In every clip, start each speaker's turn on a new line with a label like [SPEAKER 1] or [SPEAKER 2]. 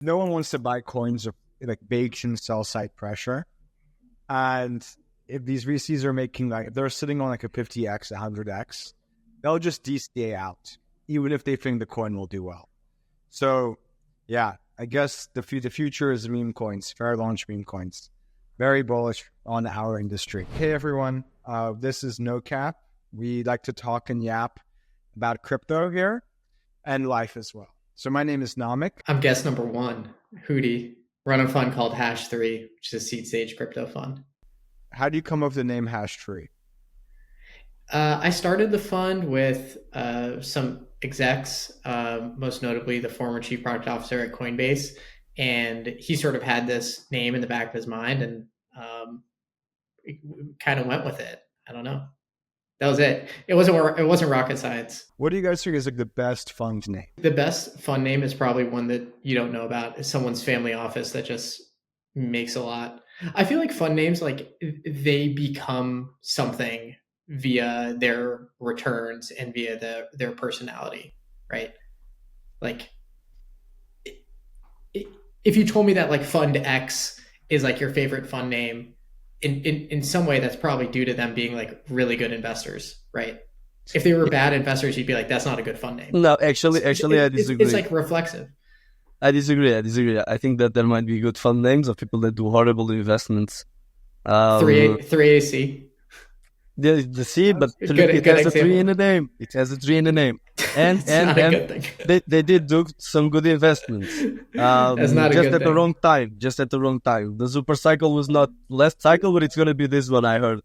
[SPEAKER 1] no one wants to buy coins of like baked in sell side pressure. And if these VCs are making like, if they're sitting on like a 50x, 100x, they'll just DCA out, even if they think the coin will do well. So yeah, I guess the future is meme coins, fair launch meme coins. Very bullish on our industry. Hey everyone, this is No Cap. We like to talk and yap about crypto here and life as well. So my name is Namik.
[SPEAKER 2] I'm guest number one, Hootie. Run a fund called Hash3, which is a seed stage crypto fund.
[SPEAKER 1] How do you come up with the name Hash3?
[SPEAKER 2] I started the fund with some execs, most notably the former chief product officer at Coinbase. And he sort of had this name in the back of his mind and kind of went with it. I don't know. That was it. It wasn't rocket science.
[SPEAKER 1] What do you guys think is like the best fund name?
[SPEAKER 2] The best fund name is probably one that you don't know about. It's someone's family office that just makes a lot. I feel like fund names, like they become something via their returns and via their personality, right? Like if you told me that like Fund X is like your favorite fund name, in some way that's probably due to them being like really good investors, right? If they were bad investors, you'd be like, that's not a good fund name.
[SPEAKER 3] No, actually, I disagree.
[SPEAKER 2] It's like reflexive.
[SPEAKER 3] I disagree. I think that there might be good fund names of people that do horrible investments.
[SPEAKER 2] 3AC.
[SPEAKER 3] The C, but it has a 3 in the name. It has a 3 in the name. And they did do some good investments.
[SPEAKER 2] That's not
[SPEAKER 3] just at the wrong time. The super cycle was not last cycle, but it's going to be this one, I heard.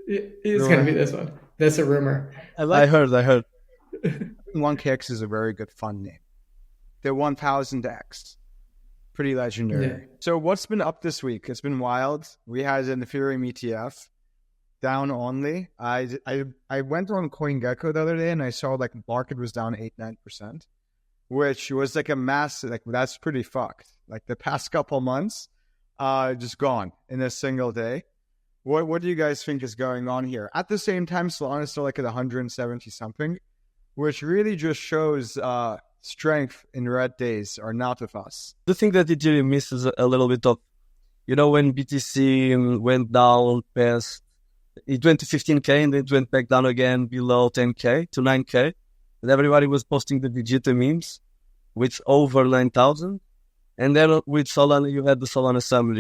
[SPEAKER 2] It's going to be this one. That's a rumor.
[SPEAKER 3] I heard.
[SPEAKER 1] 1KX is a very good fund name. The 1000X. Pretty legendary. Yeah. So what's been up this week? It's been wild. We had an Ethereum ETF. Down only. I went on CoinGecko the other day and I saw like the market was down 8-9%, which was like a massive, like that's pretty fucked. Like the past couple months, just gone in a single day. What do you guys think is going on here? At the same time, Solana is still like at 170 something, which really just shows strength in red days are not with us.
[SPEAKER 3] The thing that Ethereum misses a little bit of, when BTC went down past. It went to 15K and then it went back down again below 10K to 9K. And everybody was posting the Vegeta memes with over 9,000. And then with Solana, you had the Solana Summer,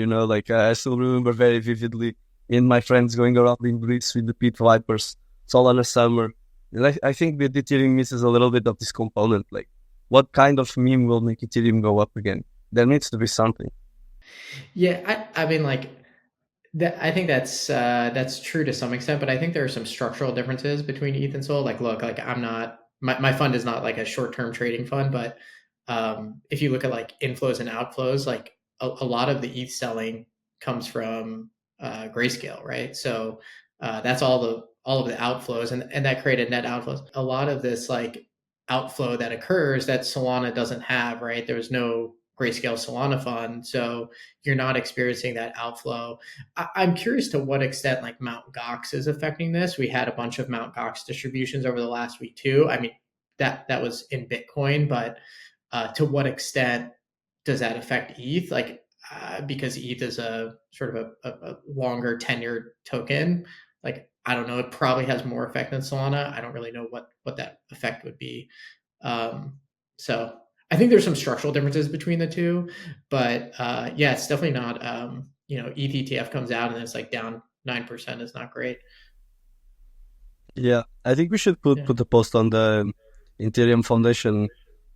[SPEAKER 3] I still remember very vividly in my friends going around in Greece with the Pit Vipers, Solana Summer. And I think that Ethereum misses a little bit of this component. Like, what kind of meme will make Ethereum go up again? There needs to be something.
[SPEAKER 2] Yeah, I mean, I think that's true to some extent, but I think there are some structural differences between ETH and Sol. Look, I'm not my fund is not like a short-term trading fund, but if you look at like inflows and outflows, like a lot of the ETH selling comes from Grayscale, right? So that's all of the outflows, and that created net outflows. A lot of this like outflow that occurs that Solana doesn't have, right? There's no Grayscale Solana fund, so you're not experiencing that outflow. I'm curious to what extent like Mt. Gox is affecting this. We had a bunch of Mt. Gox distributions over the last week too. I mean, that was in Bitcoin, but to what extent does that affect ETH? Because ETH is a sort of a longer tenured token. I don't know, it probably has more effect than Solana. I don't really know what that effect would be. So I think there's some structural differences between the two, but yeah, it's definitely not, ETH ETF comes out and it's like down 9% is not great.
[SPEAKER 3] Yeah, I think we should put a post on the Ethereum Foundation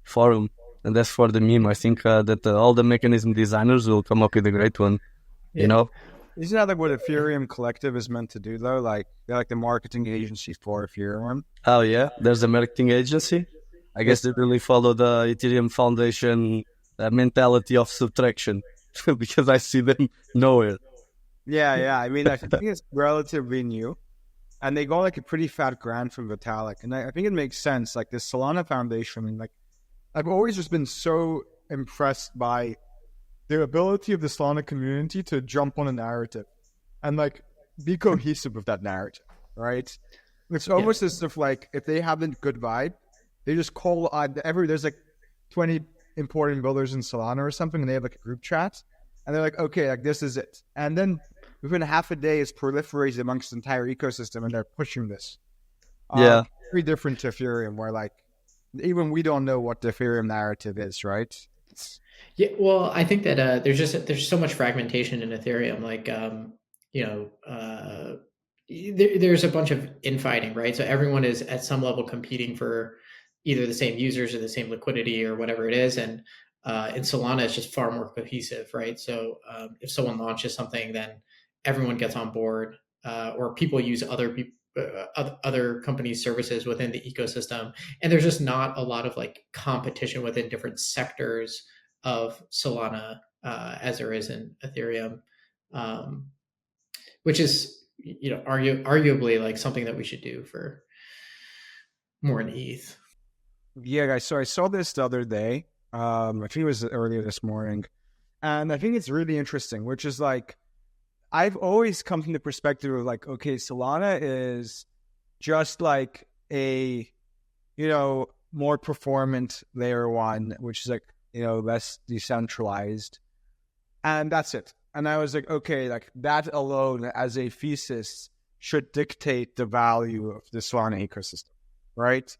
[SPEAKER 3] forum, and that's for the meme. I think that all the mechanism designers will come up with a great one,
[SPEAKER 1] Isn't that like what Ethereum Collective is meant to do though? Like they're like the marketing agency for Ethereum.
[SPEAKER 3] Oh yeah, there's a marketing agency. I guess they really follow the Ethereum Foundation mentality of subtraction because I see them nowhere.
[SPEAKER 1] Yeah. I mean, I think it's relatively new. And they got like a pretty fat grant from Vitalik. And I think it makes sense. Like this Solana Foundation, like I've always just been so impressed by the ability of the Solana community to jump on a narrative and like be cohesive with that narrative, right? It's almost as if like if they have a good vibe, they just call there's like 20 important builders in Solana or something, and they have like a group chat, and they're like, okay, like this is it. And then within half a day, it's proliferated amongst the entire ecosystem, and they're pushing this.
[SPEAKER 3] Yeah.
[SPEAKER 1] Very different to Ethereum, where like even we don't know what the Ethereum narrative is, right?
[SPEAKER 2] Yeah, well, I think that there's so much fragmentation in Ethereum. Like, there's a bunch of infighting, right? So everyone is at some level competing for either the same users or the same liquidity or whatever it is. And in Solana, it's just far more cohesive, right? So if someone launches something, then everyone gets on board, or people use other companies' services within the ecosystem, and there's just not a lot of like competition within different sectors of Solana as there is in Ethereum, which is arguably like something that we should do for more in ETH.
[SPEAKER 1] Yeah, guys. So I saw this the other day. I think it was earlier this morning, and I think it's really interesting. Which is like, I've always come from the perspective of like, okay, Solana is just like a, more performant layer one, which is like, less decentralized, and that's it. And I was like, okay, like that alone as a thesis should dictate the value of the Solana ecosystem, right?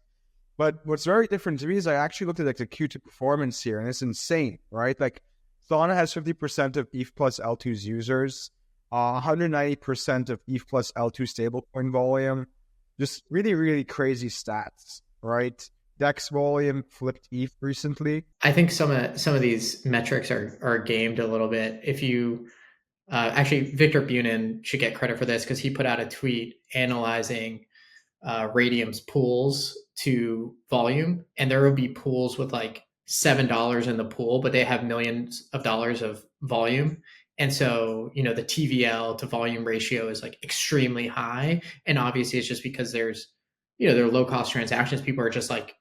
[SPEAKER 1] But what's very different to me is I actually looked at like the Q2 performance here, and it's insane, right? Like Solana has 50% of ETH plus L2's users, 190% of ETH plus L2 stablecoin volume, just really, really crazy stats, right? DEX volume flipped ETH recently.
[SPEAKER 2] I think some of these metrics are gamed a little bit. If you actually, Victor Bunin should get credit for this because he put out a tweet analyzing Radium's pools to volume, and there will be pools with like $7 in the pool, but they have millions of dollars of volume. And so, the TVL to volume ratio is like extremely high. And obviously it's just because there's, there are low cost transactions. People are just like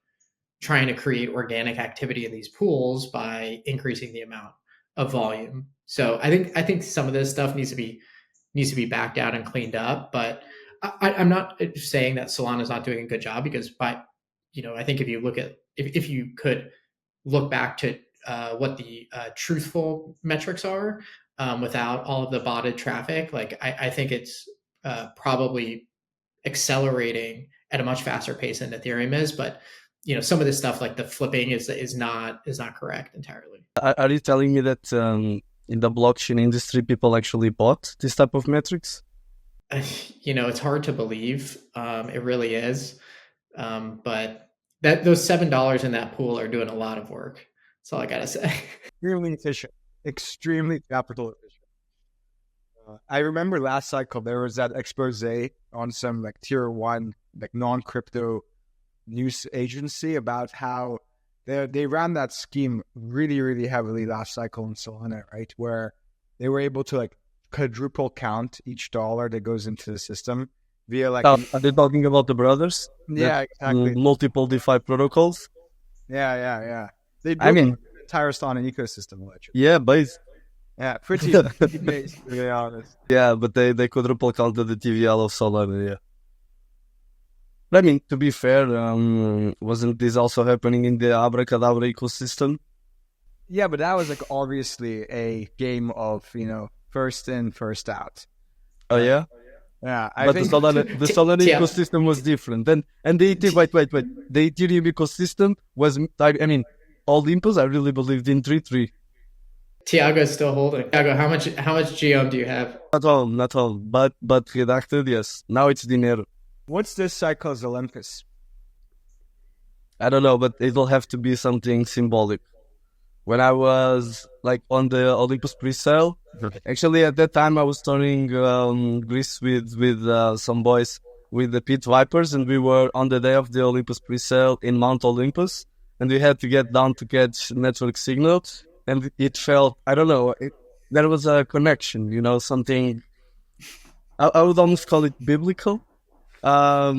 [SPEAKER 2] trying to create organic activity in these pools by increasing the amount of volume. So I think some of this stuff needs to be backed out and cleaned up, but I'm not saying that Solana is not doing a good job, because I think if you could look back to what the truthful metrics are without all of the botted traffic, like I think it's probably accelerating at a much faster pace than Ethereum is. But some of this stuff like the flipping is not correct entirely.
[SPEAKER 3] Are you telling me that in the blockchain industry people actually bought this type of metrics?
[SPEAKER 2] It's hard to believe. It really is. But those $7 in that pool are doing a lot of work. That's all I gotta say.
[SPEAKER 1] Extremely efficient, extremely capital efficient. I remember last cycle there was that expose on some like tier one, like non-crypto news agency about how they ran that scheme really, really heavily last cycle in Solana, right? Where they were able to like quadruple count each dollar that goes into the system via like...
[SPEAKER 3] Are they talking about the brothers?
[SPEAKER 1] Yeah, exactly.
[SPEAKER 3] Multiple DeFi protocols?
[SPEAKER 1] Yeah. They built the entire Solana ecosystem, allegedly.
[SPEAKER 3] Yeah, based.
[SPEAKER 1] Yeah, pretty based, to be honest.
[SPEAKER 3] Yeah, but they quadruple counted the TVL of Solana, yeah. But I mean, to be fair, wasn't this also happening in the Abracadabra ecosystem?
[SPEAKER 1] Yeah, but that was like obviously a game of, first in, first out.
[SPEAKER 3] Oh, yeah?
[SPEAKER 1] Yeah.
[SPEAKER 3] But the Solana ecosystem was different. And the Ethereum ecosystem was, Olympus, I really believed in 3-3.
[SPEAKER 2] Tiago is still holding. Tiago, how much GM do you have?
[SPEAKER 3] Not all. But redacted, yes. Now it's dinero.
[SPEAKER 1] What's this cycle's Olympus?
[SPEAKER 3] I don't know, but it'll have to be something symbolic. When I was like on the Olympus pre-sale, actually at that time I was touring Greece with some boys with the Pit Vipers, and we were on the day of the Olympus pre-sale in Mount Olympus, and we had to get down to catch network signal, and it felt, I don't know, there was a connection, something, I would almost call it biblical. There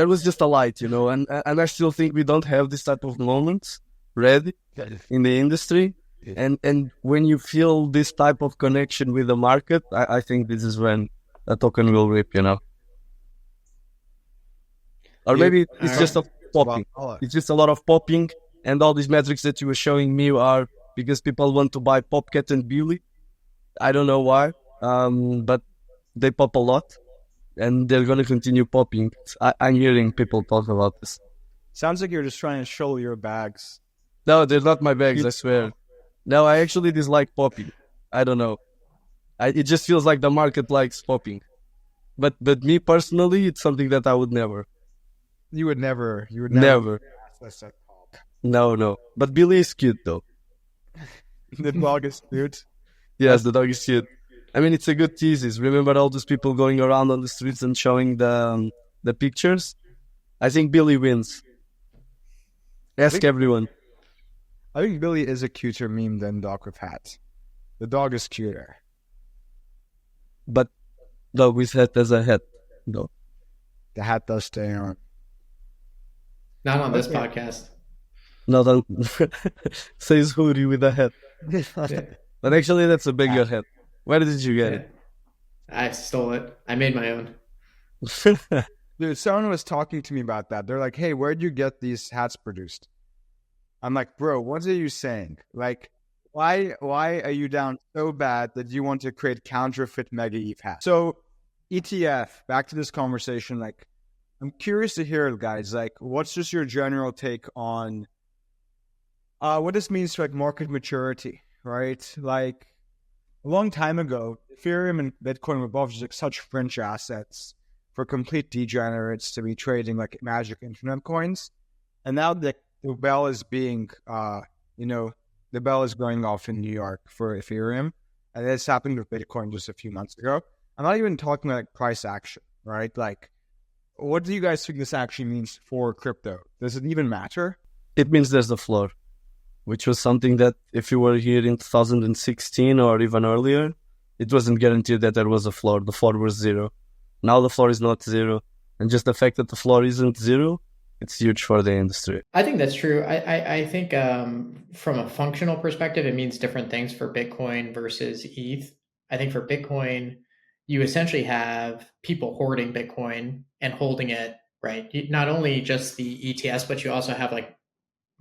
[SPEAKER 3] was just a light, and I still think we don't have this type of moments ready in the industry. And when you feel this type of connection with the market, I think this is when a token will rip, Or maybe it's just a popping. It's just a lot of popping And all these metrics that you were showing me are because people want to buy Popcat and Billy. I don't know why, but they pop a lot, and they're going to continue popping. I'm hearing people talk about this.
[SPEAKER 1] Sounds like you're just trying to show your bags.
[SPEAKER 3] No, they're not my bags, I swear. No, I actually dislike popping. I don't know. It just feels like the market likes popping. But me personally, it's something that I would never.
[SPEAKER 1] You would never.
[SPEAKER 3] Never. No. But Billy is cute, though.
[SPEAKER 1] The dog is cute.
[SPEAKER 3] Yes, the dog is cute. I mean, it's a good thesis. Remember all those people going around on the streets and showing the pictures? I think Billy wins. Ask everyone.
[SPEAKER 1] I think Billy is a cuter meme than dog with hat. The dog is cuter.
[SPEAKER 3] But dog with hat as a hat, though.
[SPEAKER 1] The hat does stay on.
[SPEAKER 2] Not on this podcast.
[SPEAKER 3] Not on. Says Hootie with a hat. But actually, that's a bigger hat. Where did you get it?
[SPEAKER 2] I stole it. I made my own.
[SPEAKER 1] Dude, someone was talking to me about that. They're like, hey, where'd you get these hats produced? I'm like, bro, what are you saying? Like, why are you down so bad that you want to create counterfeit MegaETH hats? So, ETF, back to this conversation, like, I'm curious to hear, guys, like, what's just your general take on what this means to, like, market maturity, right? Like, a long time ago, Ethereum and Bitcoin were both just like such fringe assets for complete degenerates to be trading like magic internet coins. And now the bell is being, the bell is going off in New York for Ethereum. And this happened with Bitcoin just a few months ago. I'm not even talking like price action, right? Like, what do you guys think this actually means for crypto? Does it even matter?
[SPEAKER 3] It means there's a floor, which was something that if you were here in 2016 or even earlier, it wasn't guaranteed that there was a floor. The floor was zero. Now the floor is not zero. And just the fact that the floor isn't zero, it's huge for the industry.
[SPEAKER 2] I think that's true. I think from a functional perspective, it means different things for Bitcoin versus ETH. I think for Bitcoin, you essentially have people hoarding Bitcoin and holding it, right? Not only just the ETS, but you also have like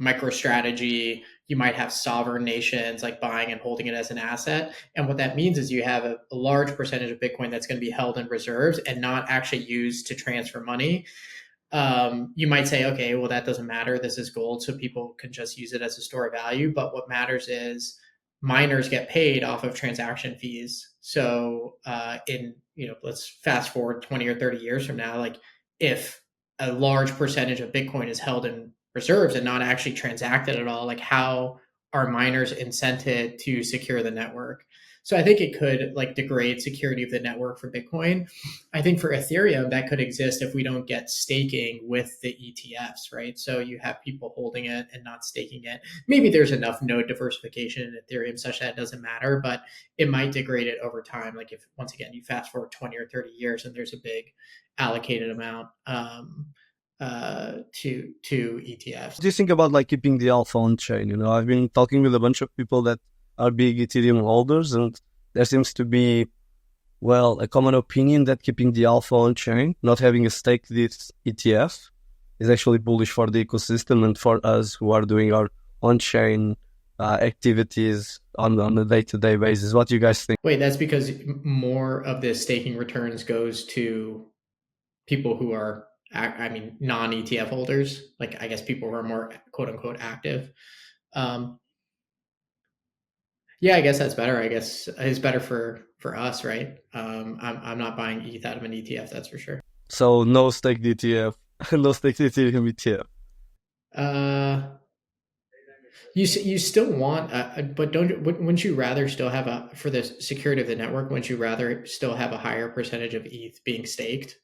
[SPEAKER 2] MicroStrategy. You might have sovereign nations like buying and holding it as an asset. And what that means is you have a large percentage of Bitcoin that's going to be held in reserves and not actually used to transfer money. You might say, okay, well, that doesn't matter. This is gold, so people can just use it as a store of value. But what matters is miners get paid off of transaction fees. So let's fast forward 20 or 30 years from now, like if a large percentage of Bitcoin is held in reserves and not actually transacted at all, like how are miners incented to secure the network? So I think it could like degrade security of the network for Bitcoin. I think for Ethereum, that could exist if we don't get staking with the ETFs, right? So you have people holding it and not staking it. Maybe there's enough node diversification in Ethereum such that it doesn't matter, but it might degrade it over time. Like if, once again, you fast forward 20 or 30 years and there's a big allocated amount to ETFs.
[SPEAKER 3] What do you think about like keeping the alpha on chain? I've been talking with a bunch of people that are big Ethereum holders, and there seems to be, a common opinion that keeping the alpha on chain, not having a stake this ETF, is actually bullish for the ecosystem and for us who are doing our on-chain activities on a day-to-day basis. What do you guys think?
[SPEAKER 2] Wait, that's because more of the staking returns goes to people who are non-ETF holders, like I guess people who are more quote unquote active. Yeah, I guess that's better. I guess it's better for us, right? I'm not buying ETH out of an ETF, that's for sure.
[SPEAKER 3] So no stake ETF, no stake Ethereum ETF.
[SPEAKER 2] You still want, but wouldn't you rather still have for the security of the network? Wouldn't you rather still have a higher percentage of ETH being staked?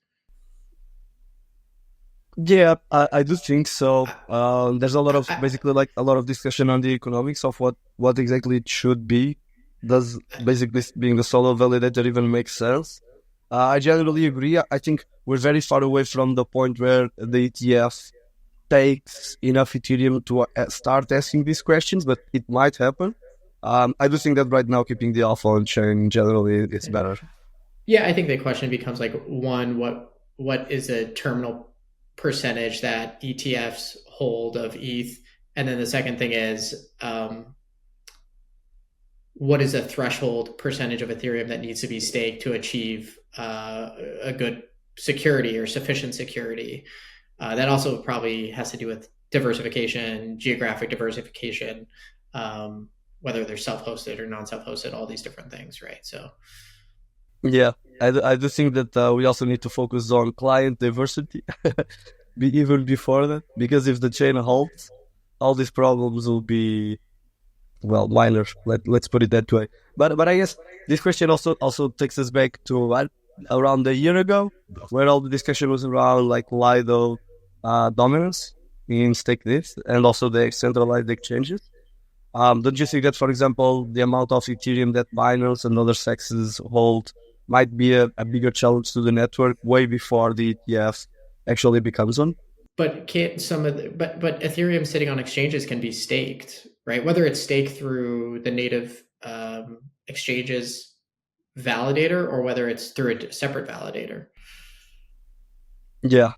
[SPEAKER 3] Yeah, I do think so. There's a lot of a lot of discussion on the economics of what exactly it should be. Does basically being the solo validator even make sense? I generally agree. I think we're very far away from the point where the ETF takes enough Ethereum to start asking these questions, but it might happen. I do think that right now keeping the alpha on chain generally it's better.
[SPEAKER 2] Yeah, I think the question becomes like one, what is a terminal percentage that ETFs hold of ETH, And then the second thing is, what is a threshold percentage of Ethereum that needs to be staked to achieve a good security or sufficient security? That also probably has to do with diversification, geographic diversification, whether they're self-hosted or non-self-hosted, all these different things, right? So,
[SPEAKER 3] yeah, I do think that we also need to focus on client diversity, even before that, because if the chain halts, all these problems will be, well, minor. Let's put it that way. But I guess this question also takes us back to around a year ago, where all the discussion was around like Lido dominance in StakeETH and also the centralized exchanges. Don't you think that, for example, the amount of Ethereum that Binance and other sexes hold might be a bigger challenge to the network way before the ETF actually becomes one?
[SPEAKER 2] But can't but Ethereum sitting on exchanges can be staked, right? Whether it's staked through the native exchanges validator or whether it's through a separate validator.
[SPEAKER 3] Yeah,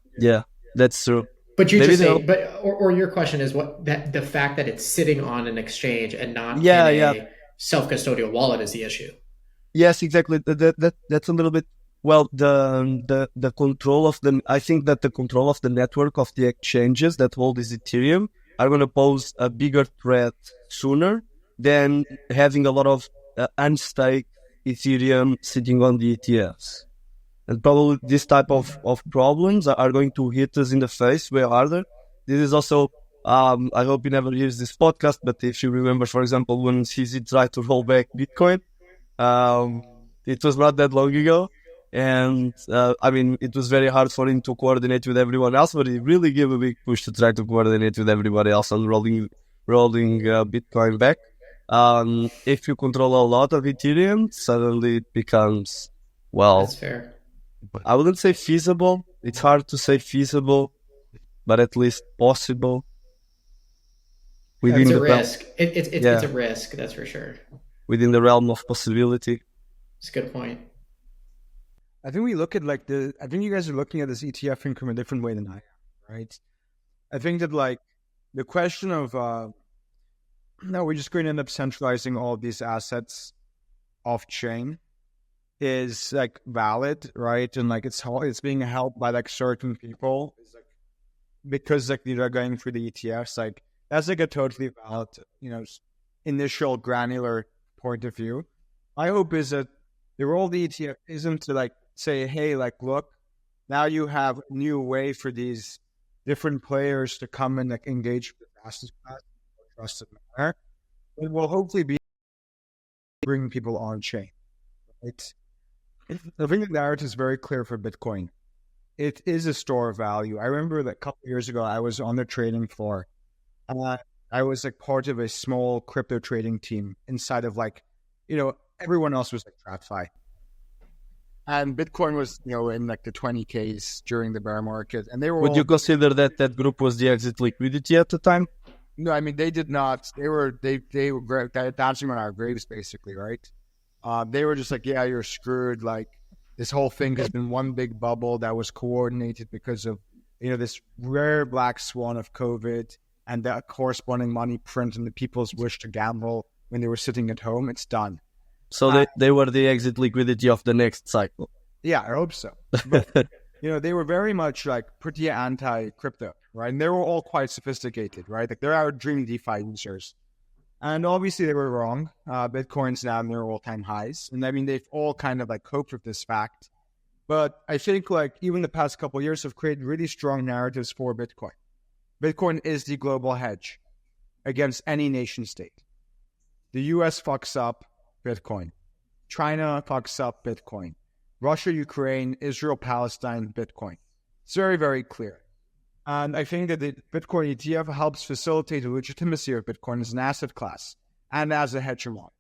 [SPEAKER 3] that's true.
[SPEAKER 2] But you just say, or your question is what that the fact that it's sitting on an exchange and not in a self-custodial wallet is the issue.
[SPEAKER 3] Yes, exactly. That's a little bit. Well, the control of I think that the control of the network of the exchanges that hold this Ethereum are going to pose a bigger threat sooner than having a lot of unstaked Ethereum sitting on the ETFs. And probably this type of problems are going to hit us in the face way harder. This is also, I hope you never hears this podcast, but if you remember, for example, when CZ tried to roll back Bitcoin, it was not that long ago. And, it was very hard for him to coordinate with everyone else, but he really gave a big push to try to coordinate with everybody else on rolling Bitcoin back. If you control a lot of Ethereum, suddenly it becomes, well...
[SPEAKER 2] That's fair.
[SPEAKER 3] I wouldn't say feasible. It's hard to say feasible, but at least possible.
[SPEAKER 2] It's a risk. It's a risk, that's for sure.
[SPEAKER 3] Within the realm of possibility.
[SPEAKER 2] It's a good point.
[SPEAKER 1] I think we look at I think you guys are looking at this ETF thing from a different way than I am, right? I think that the question of, no, we're just going to end up centralizing all of these assets off chain is valid, right? And it's being held by certain people because they're going through the ETFs. That's a totally valid, initial granular point of view. My hope is that the role of the ETF isn't to say, hey, look, now you have a new way for these different players to come and engage with the asset class in a trusted manner. It will hopefully be bringing people on chain, right? I think the narrative is very clear for Bitcoin. It is a store of value. I remember that a couple of years ago, I was on the trading floor. I was part of a small crypto trading team inside of everyone else was TradFi. And Bitcoin was, in the 20Ks during the bear market. And they were.
[SPEAKER 3] Would you consider that group was the exit liquidity at the time?
[SPEAKER 1] No, they did not. They were dancing on our graves, basically, right? They were just yeah, you're screwed. This whole thing has been one big bubble that was coordinated because of, this rare black swan of COVID and the corresponding money print and the people's wish to gamble when they were sitting at home. It's done.
[SPEAKER 3] So they were the exit liquidity of the next cycle.
[SPEAKER 1] Yeah, I hope so. But, they were very much pretty anti-crypto, right? And they were all quite sophisticated, right? They're our dream DeFi users. And obviously they were wrong. Bitcoin's now near all-time highs. And they've all kind of coped with this fact. But I think even the past couple of years have created really strong narratives for Bitcoin. Bitcoin is the global hedge against any nation state. The US fucks up Bitcoin. China fucks up Bitcoin. Russia, Ukraine, Israel, Palestine, Bitcoin. It's very, very clear. And I think that the Bitcoin ETF helps facilitate the legitimacy of Bitcoin as an asset class and as a hegemon.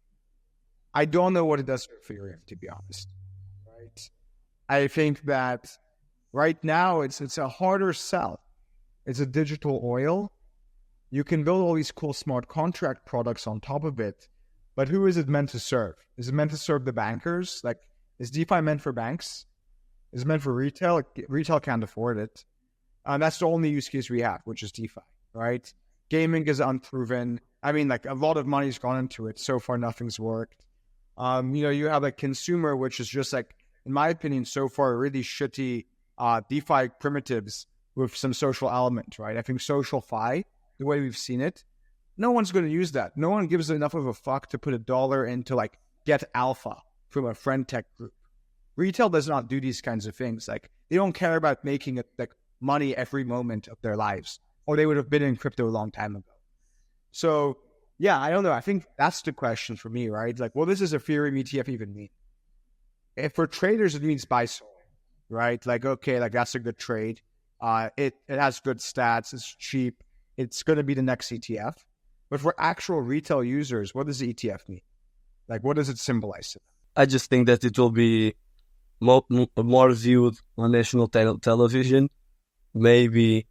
[SPEAKER 1] I don't know what it does for Ethereum, to be honest. Right? I think that right now it's a harder sell. It's a digital oil. You can build all these cool smart contract products on top of it, but who is it meant to serve? Is it meant to serve the bankers? Is DeFi meant for banks? Is it meant for retail? Retail can't afford it. That's the only use case we have, which is DeFi, right? Gaming is unproven. I mean, like a lot of money's gone into it. So far, nothing's worked. You have a consumer, which is just like, in my opinion, so far, really shitty DeFi primitives with some social element, right? I think social fi, the way we've seen it, no one's going to use that. No one gives enough of a fuck to put $1 into like get alpha from a friend tech group. Retail does not do these kinds of things. Like they don't care about making it like money every moment of their lives, or they would have been in crypto a long time ago. So yeah, I don't know. I think that's the question for me, right? Like, what does this Ethereum ETF even mean? If for traders, it means buy SOL, right? Like, okay, like that's a good trade. It has good stats. It's cheap. It's going to be the next ETF. But for actual retail users, what does the ETF mean? Like, what does it symbolize to them?
[SPEAKER 3] I just think that it will be more viewed on national television. Maybe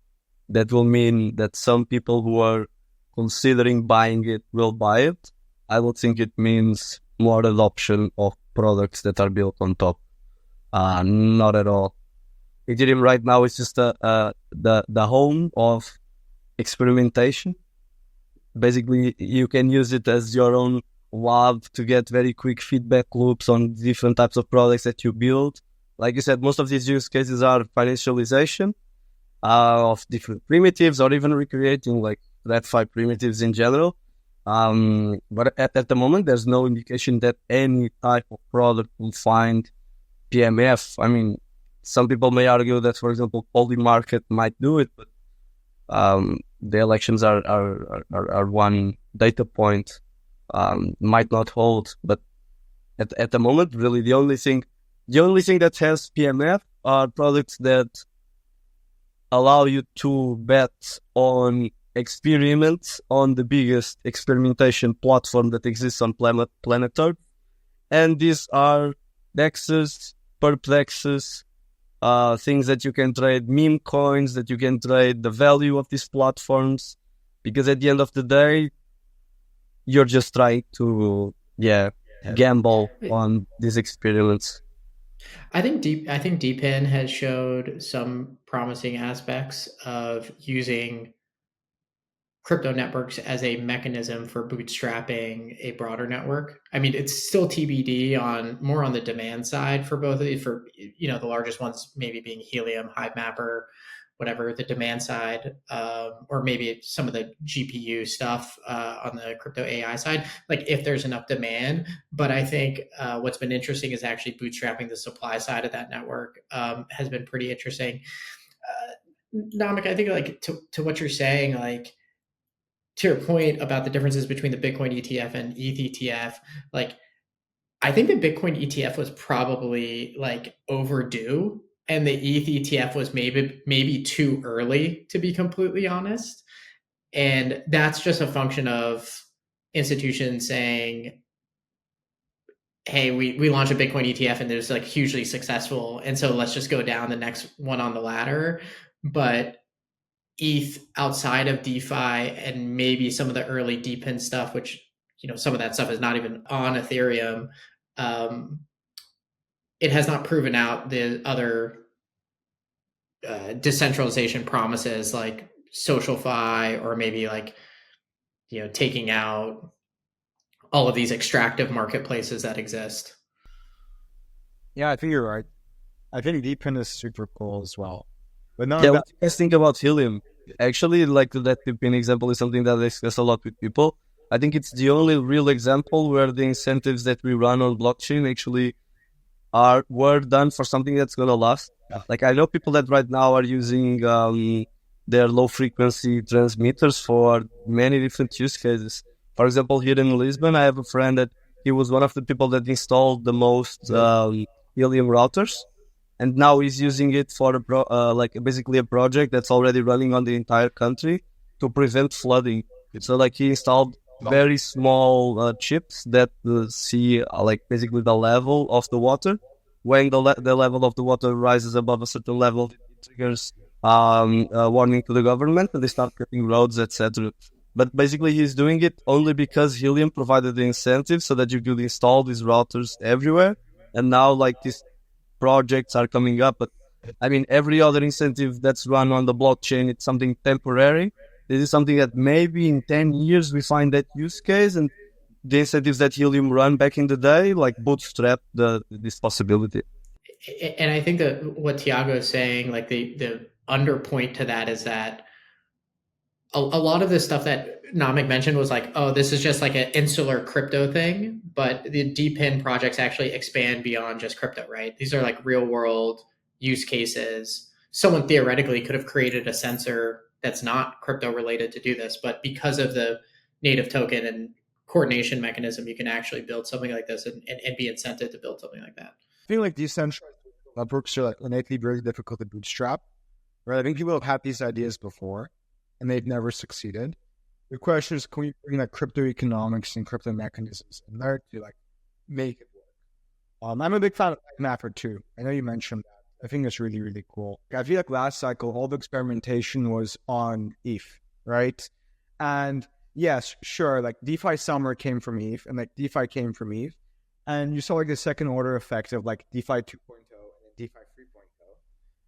[SPEAKER 3] that will mean that some people who are considering buying it will buy it. I don't think it means more adoption of products that are built on top. Not at all. Ethereum right now is just the home of experimentation. Basically, you can use it as your own lab to get very quick feedback loops on different types of products that you build. Like you said, most of these use cases are financialization of different primitives, or even recreating like TradFi primitives in general. But at the moment, there's no indication that any type of product will find PMF. I mean, some people may argue that, for example, Polymarket might do it, but the elections are one data point, might not hold. But at the moment, really, the only thing that has PMF are products that allow you to bet on experiments on the biggest experimentation platform that exists on planet Earth. And these are DEXs, perplexes, things that you can trade, meme coins that you can trade, the value of these platforms, because at the end of the day, you're just trying to gamble on these experiments.
[SPEAKER 2] I think DeepIn has showed some promising aspects of using crypto networks as a mechanism for bootstrapping a broader network. I mean, it's still TBD on more on the demand side for both of these, for, the largest ones maybe being Helium, HiveMapper, whatever, the demand side, or maybe some of the GPU stuff on the crypto AI side, like if there's enough demand. But I think what's been interesting is actually bootstrapping the supply side of that network has been pretty interesting. Namik, I think like to what you're saying, like, to your point about the differences between the Bitcoin ETF and ETH ETF, like I think the Bitcoin ETF was probably like overdue, and the ETH ETF was maybe too early, to be completely honest. And that's just a function of institutions saying, hey, we launched a Bitcoin ETF and it was like hugely successful, and so let's just go down the next one on the ladder. But ETH outside of DeFi and maybe some of the early DePIN stuff, which, some of that stuff is not even on Ethereum. It has not proven out the other decentralization promises like SocialFi, or maybe like, taking out all of these extractive marketplaces that exist.
[SPEAKER 1] Yeah, I think you're right. I think DePIN is super cool as well. But
[SPEAKER 3] what do you guys think about Helium? Actually, like that DePIN example is something that I discuss a lot with people. I think it's the only real example where the incentives that we run on blockchain actually were done for something that's going to last. Yeah. Like I know people that right now are using their low frequency transmitters for many different use cases. For example, here in Lisbon, I have a friend that he was one of the people that installed the most Helium routers. And now he's using it for basically a project that's already running on the entire country to prevent flooding. So like he installed very small chips that see basically the level of the water. When the level of the water rises above a certain level, it triggers a warning to the government, and they start cutting roads, etc. But basically he's doing it only because Helium provided the incentive so that you could install these routers everywhere. And now like this projects are coming up, but I mean every other incentive that's run on the blockchain, it's something temporary, this is something that maybe in 10 years we find that use case, and the incentives that Helium run back in the day, like bootstrap this possibility.
[SPEAKER 2] And I think that what Tiago is saying, like the underpoint to that is that a lot of the stuff that Namik mentioned was like, oh, this is just like an insular crypto thing, but the DPIN projects actually expand beyond just crypto, right? These are like real world use cases. Someone theoretically could have created a sensor that's not crypto related to do this, but because of the native token and coordination mechanism, you can actually build something like this and be incented to build something like that.
[SPEAKER 1] I feel like decentralized networks are like innately very difficult to bootstrap, right? I think people have had these ideas before and they've never succeeded. The question is, can we bring like crypto economics and crypto mechanisms in there to like make it work? I'm a big fan of Mapper too. I know you mentioned that. I think it's really, really cool. I feel like last cycle, all the experimentation was on ETH, right? And yes, sure, like DeFi Summer came from ETH and like DeFi came from ETH. And you saw like the second order effect of like DeFi 2.0 and DeFi 3.0.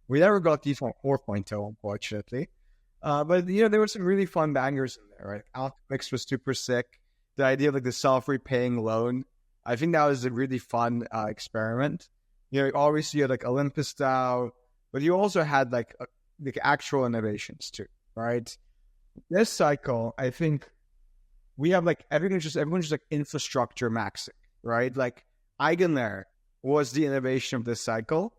[SPEAKER 1] We never got DeFi 4.0, unfortunately. But, you know, there were some really fun bangers in there, right? Alchemix was super sick. The idea of like the self-repaying loan, I think that was a really fun experiment. You know, obviously you had like Olympus DAO, but you also had like actual innovations too, right? This cycle, I think we have like everyone's just like infrastructure maxing, right? Like Eigenlayer was the innovation of this cycle.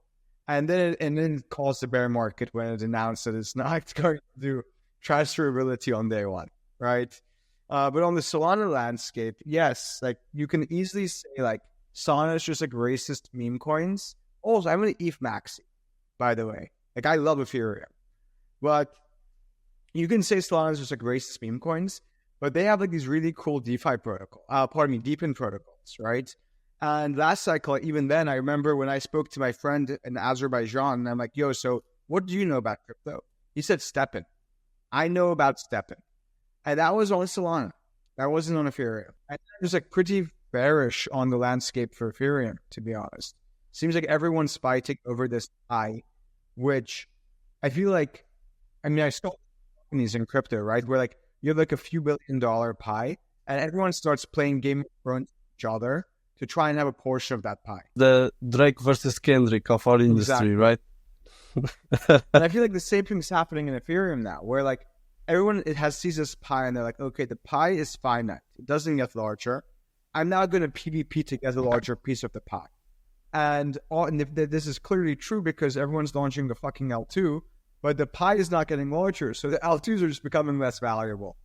[SPEAKER 1] And then it caused the bear market when it announced that it's not going to do transferability on day one, right? But on the Solana landscape, yes, like you can easily say like Solana is just like racist meme coins. Also, I'm an ETH maxi, by the way. Like I love Ethereum, but you can say Solana is just like racist meme coins, but they have like these really cool DeFi DePIN protocols, right? And last cycle, even then, I remember when I spoke to my friend in Azerbaijan, and I'm like, yo, so what do you know about crypto? He said Steppen. I know about Steppen. And that was on Solana. That wasn't on Ethereum. I was like pretty bearish on the landscape for Ethereum, to be honest. Seems like everyone's fighting over this pie, which I feel like, I mean, I saw companies in crypto, right? Where like you have like a few $1 billion pie and everyone starts playing Game of Thrones with each other to try and have a portion of that pie.
[SPEAKER 3] The Drake versus Kendrick of our industry, right?
[SPEAKER 1] And I feel like the same thing's happening in Ethereum now, where like everyone sees this pie and they're like, okay, the pie is finite. It doesn't get larger. I'm now going to PvP to get a larger piece of the pie. And this is clearly true because everyone's launching the fucking L2, but the pie is not getting larger. So the L2s are just becoming less valuable,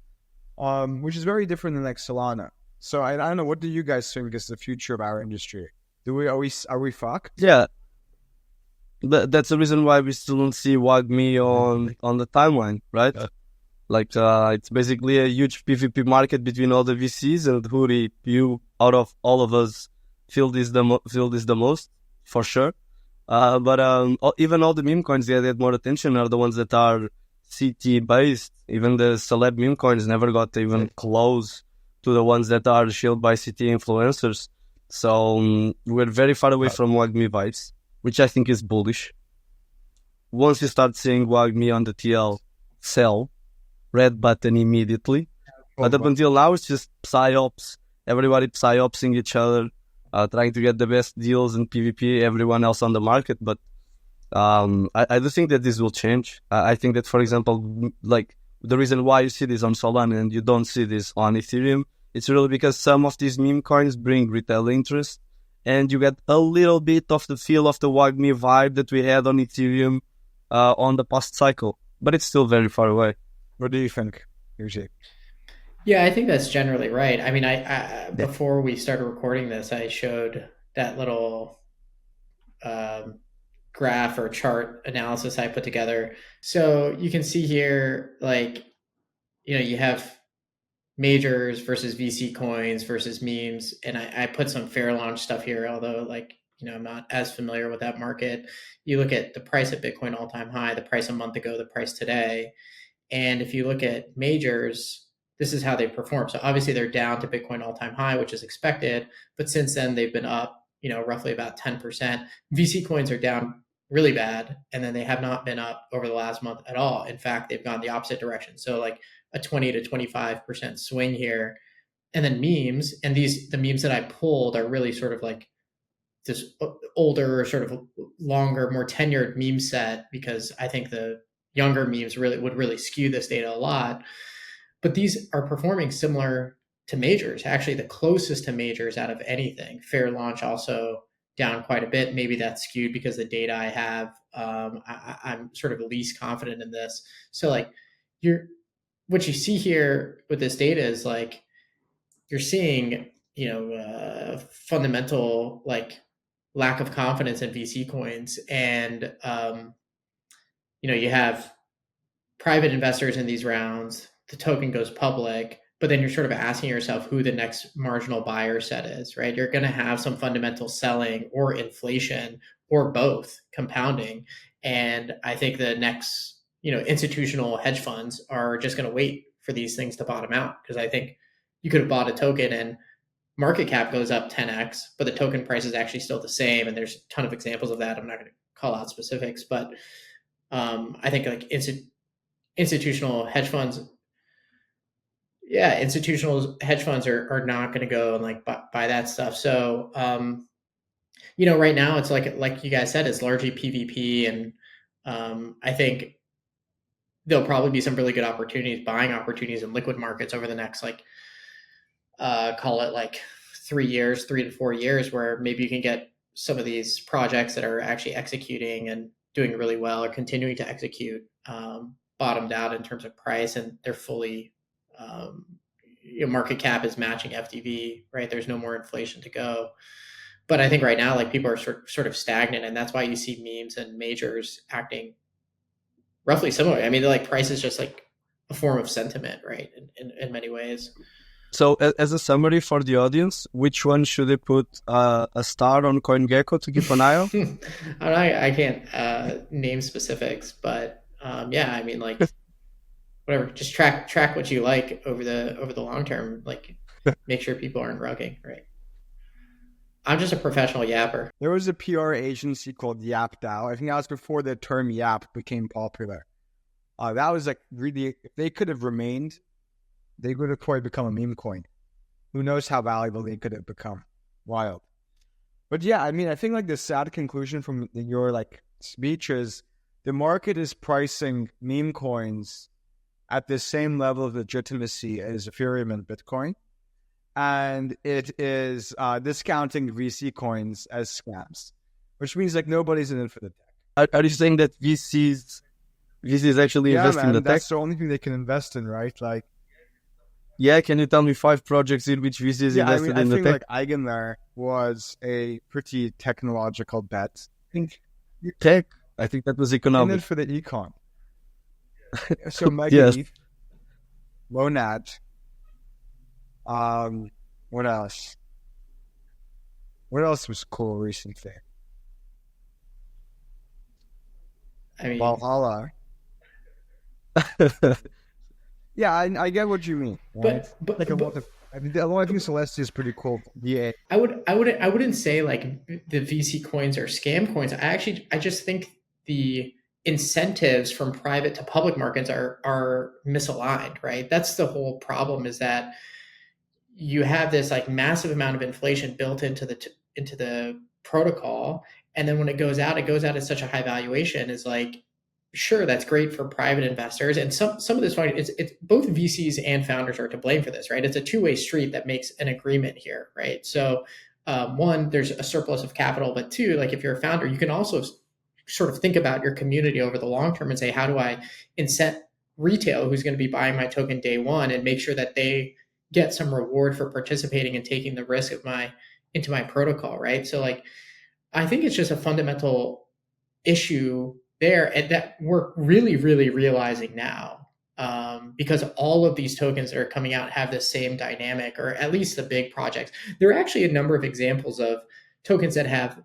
[SPEAKER 1] which is very different than like Solana. So I don't know. What do you guys think is the future of our industry? Are we fucked?
[SPEAKER 3] Yeah, that's the reason why we still don't see WAGMI on the timeline, right? Like it's basically a huge PvP market between all the VCs, and Hootie, you out of all of us feel this the most for sure. But even all the meme coins that get more attention are the ones that are CT based. Even the celeb meme coins never got even close to the ones that are shielded by CT influencers. So we're very far away from WAGMI vibes, which I think is bullish. Once you start seeing WAGMI on the TL, sell, red button immediately. But up until now, it's just psyops. Everybody psyopsing each other, trying to get the best deals in PvP, everyone else on the market. But I do think that this will change. I think that, for example, like the reason why you see this on Solana and you don't see this on Ethereum, it's really because some of these meme coins bring retail interest, and you get a little bit of the feel of the WAGMI vibe that we had on Ethereum on the past cycle. But it's still very far away.
[SPEAKER 1] What do you think, Yuji?
[SPEAKER 2] Yeah, I think that's generally right. I mean, I before we started recording this, I showed that little graph or chart analysis I put together. So you can see here, like, you have majors versus VC coins versus memes. And I put some fair launch stuff here, although I'm not as familiar with that market. You look at the price at Bitcoin all-time high, the price a month ago, the price today. And if you look at majors, this is how they perform. So obviously they're down to Bitcoin all-time high, which is expected. But since then, they've been up, roughly about 10%. VC coins are down really bad. And then they have not been up over the last month at all. In fact, they've gone the opposite direction. So like a 20 to 25% swing here. And then memes, and the memes that I pulled are really sort of like this older, sort of longer, more tenured meme set, because I think the younger memes would really skew this data a lot. But these are performing similar to majors, actually the closest to majors out of anything. Fair Launch also down quite a bit. Maybe that's skewed because the data I have, I'm sort of least confident in this. So like what you see here with this data is like, you're seeing, fundamental like lack of confidence in VC coins. And, you have private investors in these rounds, the token goes public, but then you're sort of asking yourself who the next marginal buyer set is, right? You're going to have some fundamental selling or inflation or both compounding. And I think the next, institutional hedge funds are just going to wait for these things to bottom out, because I think you could have bought a token and market cap goes up 10x, but the token price is actually still the same. And there's a ton of examples of that. I'm not going to call out specifics, but I think like institutional hedge funds are not going to go and like buy that stuff. So, right now it's like you guys said, it's largely PvP. And I think there'll probably be some really good buying opportunities in liquid markets over the next, call it like 3 to 4 years, where maybe you can get some of these projects that are actually executing and doing really well or continuing to execute, bottomed out in terms of price, and they're fully, market cap is matching FDV, right? There's no more inflation to go. But I think right now, like, people are sort of stagnant, and that's why you see memes and majors acting roughly similar. I mean, like, price is just like a form of sentiment, right? In many ways.
[SPEAKER 3] So as a summary for the audience, which one should they put a star on CoinGecko to keep an eye on?
[SPEAKER 2] I can't name specifics, but yeah, I mean, like, whatever, just track what you like over the long term, like make sure people aren't rugging, right? I'm just a professional yapper.
[SPEAKER 1] There was a PR agency called YapDAO. I think that was before the term Yap became popular. That was like really, if they could have remained, they would have probably become a meme coin. Who knows how valuable they could have become. Wild. But yeah, I mean, I think like the sad conclusion from your like speech is the market is pricing meme coins at the same level of legitimacy as Ethereum and Bitcoin. And it is discounting VC coins as scams, which means like nobody's in it for the tech.
[SPEAKER 3] Are you saying that VCs actually invest in the tech?
[SPEAKER 1] That's the only thing they can invest in, right? Like,
[SPEAKER 3] yeah, can you tell me 5 projects in which VCs invested in the tech?
[SPEAKER 1] I think like Eigenlayer was a pretty technological bet.
[SPEAKER 3] Tech? I think that was economic.
[SPEAKER 1] And then for the econ. So MegaETH, yes. Monad. What else? What else was cool recently?
[SPEAKER 2] I mean,
[SPEAKER 1] Valhalla. Yeah, I get what you mean. Right? But I mean, the one thing Celestia is pretty cool. Yeah,
[SPEAKER 2] I wouldn't say like the VC coins are scam coins. I just think the incentives from private to public markets are misaligned, right? That's the whole problem, is that you have this like massive amount of inflation built into the protocol, and then when it goes out at such a high valuation. Is like, sure, that's great for private investors, and some of this it's both VCs and founders are to blame for this, right? It's a two-way street that makes an agreement here, right? So one, there's a surplus of capital, but two, like if you're a founder, you can also sort of think about your community over the long term and say, how do I incent retail who's going to be buying my token day one and make sure that they get some reward for participating and taking the risk into my protocol, right? So like, I think it's just a fundamental issue there, and that we're really, really realizing now, because all of these tokens that are coming out have the same dynamic, or at least the big projects. There are actually a number of examples of tokens that have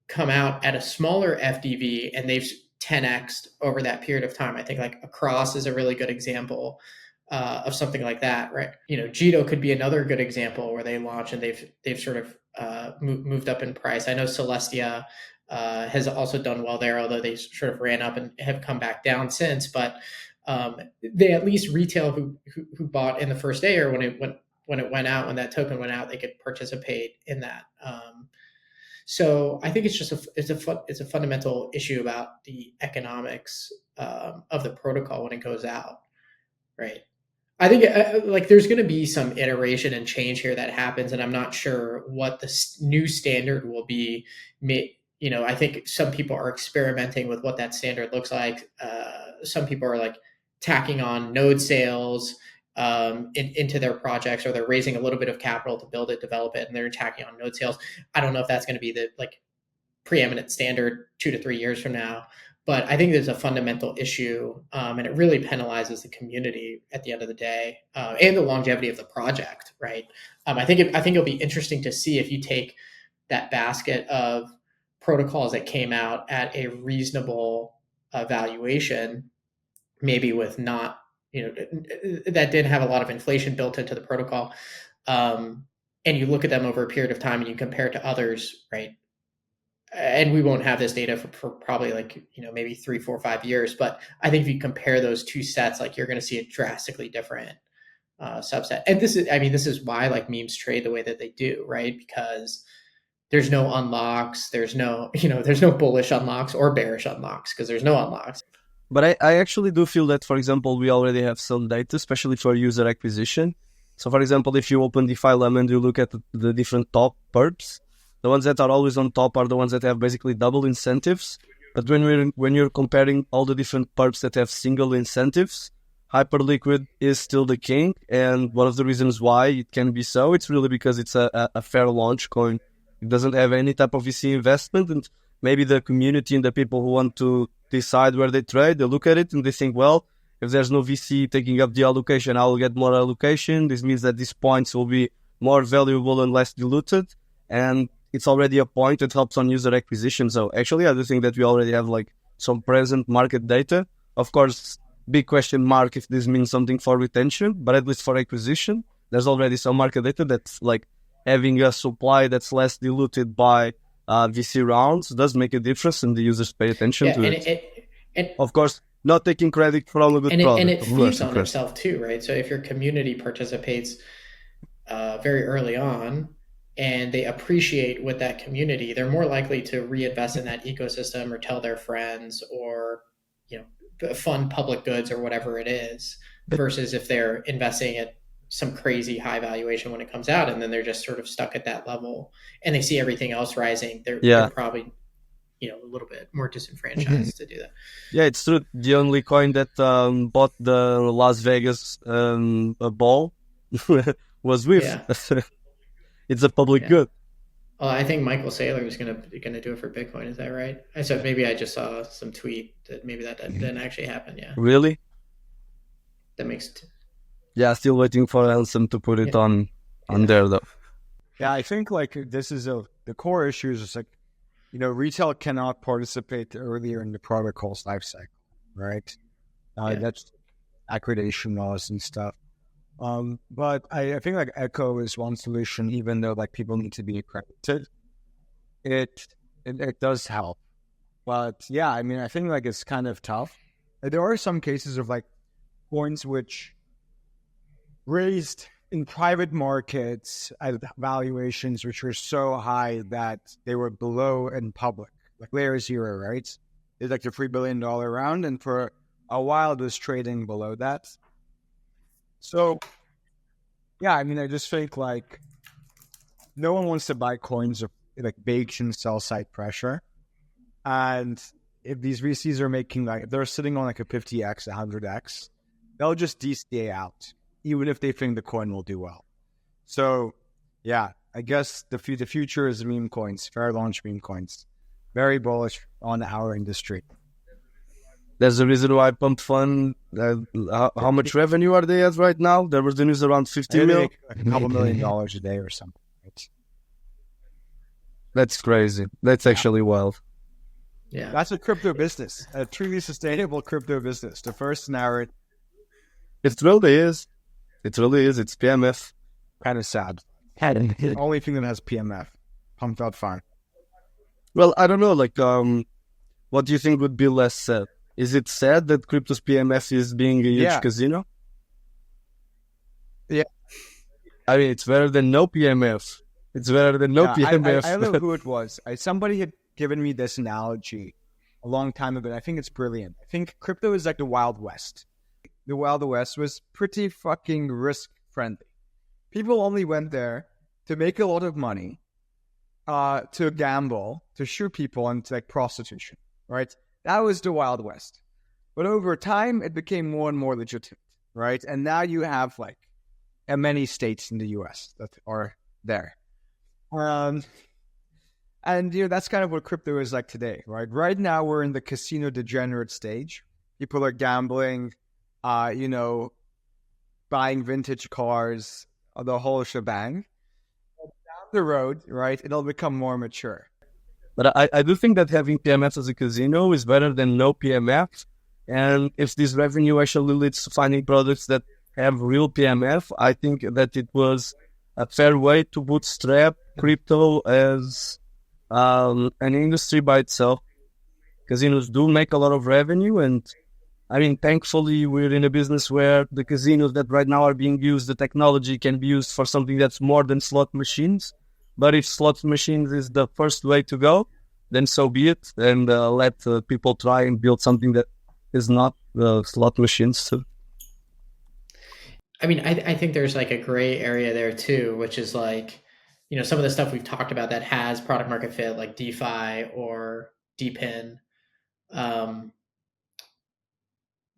[SPEAKER 2] come out at a smaller FDV and they've 10x'd over that period of time. I think like Across is a really good example of something like that, right? Jito could be another good example where they launch and they've sort of moved up in price. I know Celestia has also done well there, although they sort of ran up and have come back down since. But they at least retail who bought in the first day or when it went out, when that token went out, they could participate in that. So I think it's just it's a fundamental issue about the economics of the protocol when it goes out, right? I think like there's going to be some iteration and change here that happens, and I'm not sure what the new standard will be. I think some people are experimenting with what that standard looks like. Some people are like tacking on node sales into their projects, or they're raising a little bit of capital to build it, develop it, and they're tacking on node sales. I don't know if that's going to be the like preeminent standard 2 to 3 years from now. But I think there's a fundamental issue, and it really penalizes the community at the end of the day, and the longevity of the project, right? I think it'll be interesting to see if you take that basket of protocols that came out at a reasonable valuation, maybe with not, that didn't have a lot of inflation built into the protocol, and you look at them over a period of time and you compare it to others, right? And we won't have this data for probably like, maybe 3, 4, 5 years. But I think if you compare those two sets, like you're going to see a drastically different subset. And this is why like memes trade the way that they do, right? Because there's no unlocks, there's no bullish unlocks or bearish unlocks because there's no unlocks.
[SPEAKER 3] But I actually do feel that, for example, we already have some data, especially for user acquisition. So for example, if you open DeFi Lemon, you look at the different top perps. The ones that are always on top are the ones that have basically double incentives. But when you're comparing all the different perps that have single incentives, Hyperliquid is still the king. And one of the reasons why it can be so, it's really because it's a fair launch coin. It doesn't have any type of VC investment. And maybe the community and the people who want to decide where they trade, they look at it and they think, well, if there's no VC taking up the allocation, I will get more allocation. This means that these points will be more valuable and less diluted. And it's already a point that helps on user acquisition. So actually, I do think that we already have like some present market data. Of course, big question mark if this means something for retention, but at least for acquisition, there's already some market data that's like having a supply that's less diluted by VC rounds does make a difference, and the users pay attention to it. And of course, not taking credit from a good product.
[SPEAKER 2] And it feeds on itself too, right? So if your community participates very early on, and they appreciate with that community, they're more likely to reinvest in that ecosystem or tell their friends or, fund public goods or whatever it is, versus if they're investing at some crazy high valuation when it comes out and then they're just sort of stuck at that level and they see everything else rising. They're probably, a little bit more disenfranchised to do that.
[SPEAKER 3] Yeah, it's true. The only coin that bought the Las Vegas ball was WIF. Yeah. It's a public good.
[SPEAKER 2] Well, I think Michael Saylor is gonna do it for Bitcoin. Is that right? So maybe I just saw some tweet that maybe that didn't actually happen. Yeah.
[SPEAKER 3] Really?
[SPEAKER 2] That makes.
[SPEAKER 3] Yeah, still waiting for Ansem to put it on there though.
[SPEAKER 1] Yeah, I think like this is the core issue is just like, retail cannot participate earlier in the protocol's lifecycle, right? That's accreditation laws and stuff. But I think like Echo is one solution, even though like people need to be accredited. It does help. But yeah, I think like it's kind of tough. There are some cases of like coins which raised in private markets at valuations which were so high that they were below in public, like Layer Zero, right? It's like the $3 billion round, and for a while it was trading below that. So, yeah, I just think like no one wants to buy coins of like baked in sell side pressure. And if these VCs are making like, if they're sitting on like a 50x, 100x, they'll just DCA out, even if they think the coin will do well. So, yeah, I guess the future is meme coins, fair launch meme coins. Very bullish on our industry.
[SPEAKER 3] There's a reason why Pump Fund, how much revenue are they at right now? There was the news around 50 million.
[SPEAKER 1] Like a couple $1 million a day or something. Right?
[SPEAKER 3] That's crazy. That's actually wild.
[SPEAKER 2] Yeah.
[SPEAKER 1] That's a crypto business, a truly sustainable crypto business. The first narrative.
[SPEAKER 3] It really is. It really is. It's PMF.
[SPEAKER 1] Kind of sad. Only thing that has PMF. Pumped out fine.
[SPEAKER 3] Well, I don't know. Like, what do you think would be less sad? Is it said that crypto's PMF is being a huge casino?
[SPEAKER 1] Yeah.
[SPEAKER 3] I mean, it's better than no PMF. It's better than no PMF.
[SPEAKER 1] I don't know who it was. Somebody had given me this analogy a long time ago, and I think it's brilliant. I think crypto is like the Wild West. The Wild West was pretty fucking risk-friendly. People only went there to make a lot of money, to gamble, to shoot people, and to like prostitution, right? That was the Wild West. But over time, it became more and more legitimate, right? And now you have like many states in the U.S. that are there. And that's kind of what crypto is like today, right? Right now, we're in the casino degenerate stage. People are gambling, buying vintage cars, the whole shebang. Down the road, right, it'll become more mature.
[SPEAKER 3] But I do think that having PMF as a casino is better than no PMF. And if this revenue actually leads to finding products that have real PMF, I think that it was a fair way to bootstrap crypto as an industry by itself. Casinos do make a lot of revenue, and I mean, thankfully, we're in a business where the casinos that right now are being used, the technology can be used for something that's more than slot machines. But if slot machines is the first way to go, then so be it, and let people try and build something that is not slot machines. So.
[SPEAKER 2] I mean, I think there's like a gray area there too, which is like, some of the stuff we've talked about that has product market fit, like DeFi or DePIN.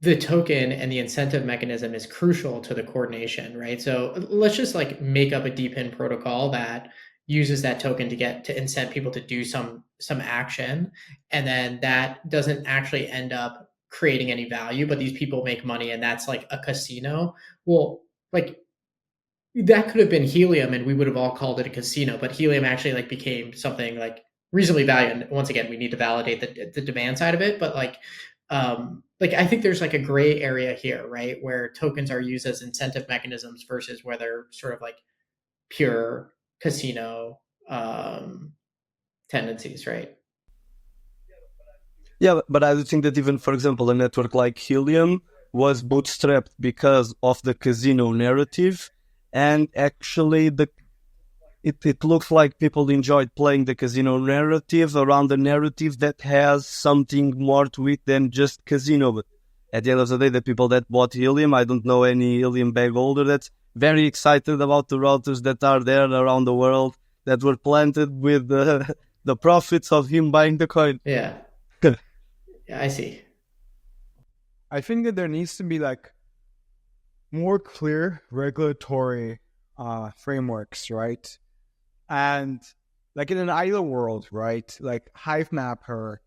[SPEAKER 2] The token and the incentive mechanism is crucial to the coordination, right? So let's just like make up a DePIN protocol that uses that token to incent people to do some action, and then that doesn't actually end up creating any value, but these people make money, and that's like a casino. Well, like that could have been Helium, and we would have all called it a casino, but Helium actually like became something like reasonably valued. And once again, we need to validate the demand side of it, but like I think there's like a gray area here, right, where tokens are used as incentive mechanisms versus where they're sort of like pure casino tendencies, right?
[SPEAKER 3] Yeah, but I do think that even, for example, a network like Helium was bootstrapped because of the casino narrative, and actually it looks like people enjoyed playing the casino narrative around the narrative that has something more to it than just casino. But at the end of the day, the people that bought Helium, I don't know any Helium bag holder that's very excited about the routers that are there around the world that were planted with the profits of him buying the coin.
[SPEAKER 2] Yeah. Yeah, I see.
[SPEAKER 1] I think that there needs to be like more clear regulatory frameworks, right? And like in an ideal world, right? Like HiveMapper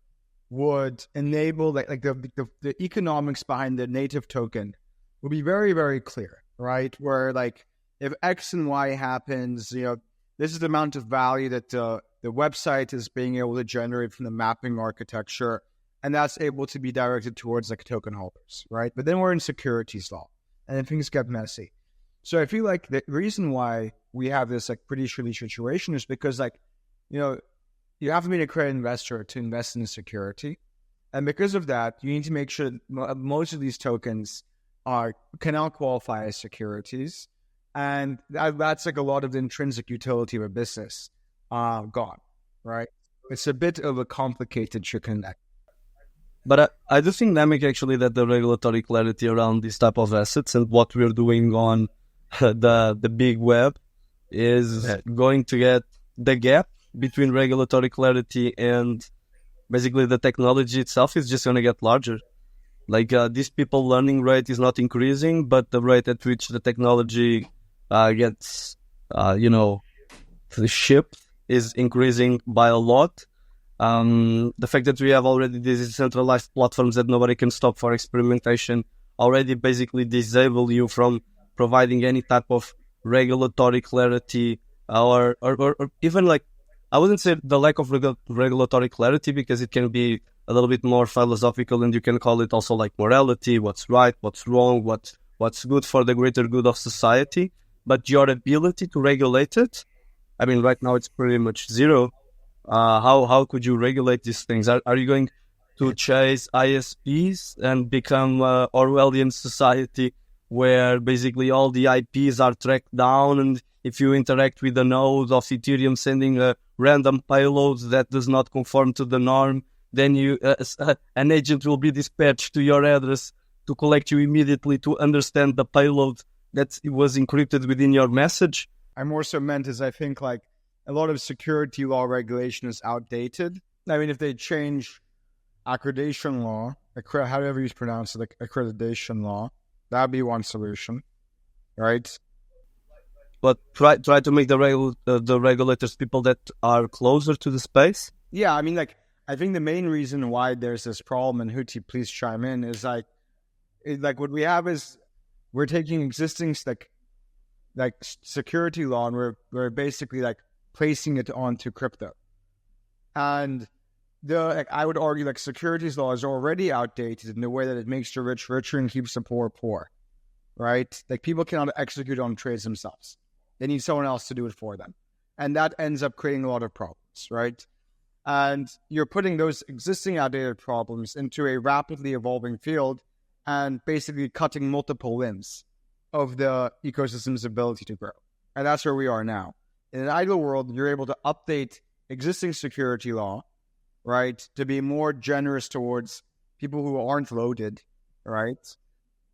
[SPEAKER 1] would enable like the economics behind the native token would be very, very clear, right? Where like if X and Y happens, this is the amount of value that the website is being able to generate from the mapping architecture, and that's able to be directed towards like token holders, right? But then we're in securities law, and then things get messy. So I feel like the reason why we have this like pretty shitty situation is because like, you have to be a credit investor to invest in a security. And because of that, you need to make sure that most of these tokens cannot qualify as securities. And that's like a lot of the intrinsic utility of a business gone, right? It's a bit of a complicated chicken neck.
[SPEAKER 3] But I do think, Namik, actually, that the regulatory clarity around this type of assets and what we're doing on the big web is going to get the gap between regulatory clarity and basically the technology itself is just going to get larger. Like these people learning rate is not increasing, but the rate at which the technology gets, shipped is increasing by a lot. The fact that we have already these decentralized platforms that nobody can stop for experimentation already basically disable you from providing any type of regulatory clarity or even like, I wouldn't say the lack of regulatory clarity, because it can be a little bit more philosophical, and you can call it also like morality, what's right, what's wrong, what's good for the greater good of society. But your ability to regulate it, I mean, right now it's pretty much zero. How could you regulate these things? Are you going to chase ISPs and become Orwellian society where basically all the IPs are tracked down, and if you interact with the node of Ethereum sending a random payload that does not conform to the norm, then an agent will be dispatched to your address to collect you immediately to understand the payload that was encrypted within your message.
[SPEAKER 1] I more so meant is I think like a lot of security law regulation is outdated. I mean, if they change accreditation law, however you pronounce it, like accreditation law, that'd be one solution, right?
[SPEAKER 3] But try to make the regulators people that are closer to the space.
[SPEAKER 1] Yeah, I mean, like I think the main reason why there's this problem, and Hootie, please chime in, is like what we have is we're taking existing like security law and we're basically like placing it onto crypto. And I would argue like securities law is already outdated in the way that it makes the rich richer and keeps the poor poor, right? Like people cannot execute on trades themselves. They need someone else to do it for them. And that ends up creating a lot of problems, right? And you're putting those existing outdated problems into a rapidly evolving field and basically cutting multiple limbs of the ecosystem's ability to grow. And that's where we are now. In an ideal world, you're able to update existing security law, right, to be more generous towards people who aren't loaded, right?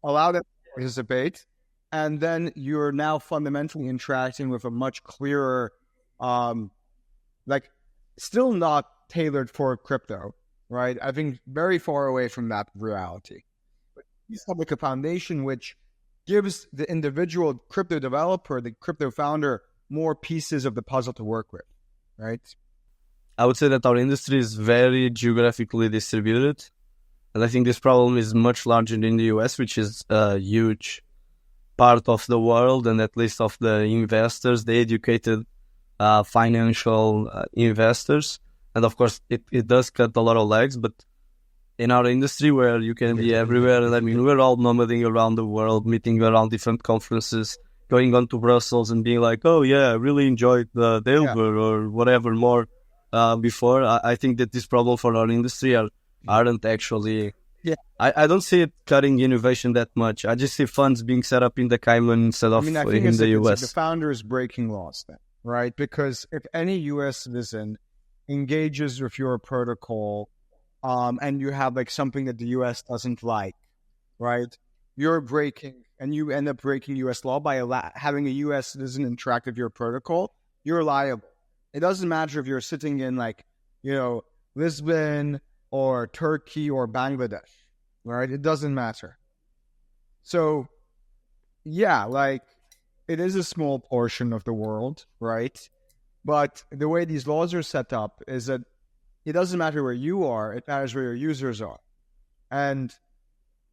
[SPEAKER 1] Allow them to participate, and then you're now fundamentally interacting with a much clearer, like still not tailored for crypto, right? I think very far away from that reality. But you have like a foundation which gives the individual crypto developer, the crypto founder, more pieces of the puzzle to work with, right?
[SPEAKER 3] I would say that our industry is very geographically distributed. And I think this problem is much larger in the US, which is a huge part of the world and at least of the investors, the educated financial investors. And of course, it does cut a lot of legs, but in our industry where you can be everywhere, and I mean, we're all nomading around the world, meeting around different conferences, going on to Brussels and being like, oh yeah, I really enjoyed the Delver or whatever more before. I think that this problem for our industry aren't actually...
[SPEAKER 1] Yeah,
[SPEAKER 3] I don't see it cutting innovation that much. I just see funds being set up in the Cayman instead of in the US.
[SPEAKER 1] The founder is breaking laws then, right? Because if any US citizen engages with your protocol and you have like something that the US doesn't like, right? You're breaking, and you end up breaking US law by having a US citizen interact with your protocol, you're liable. It doesn't matter if you're sitting in like, Lisbon or Turkey or Bangladesh, right? It doesn't matter. So, yeah, like it is a small portion of the world, right? But the way these laws are set up is that it doesn't matter where you are, it matters where your users are. And,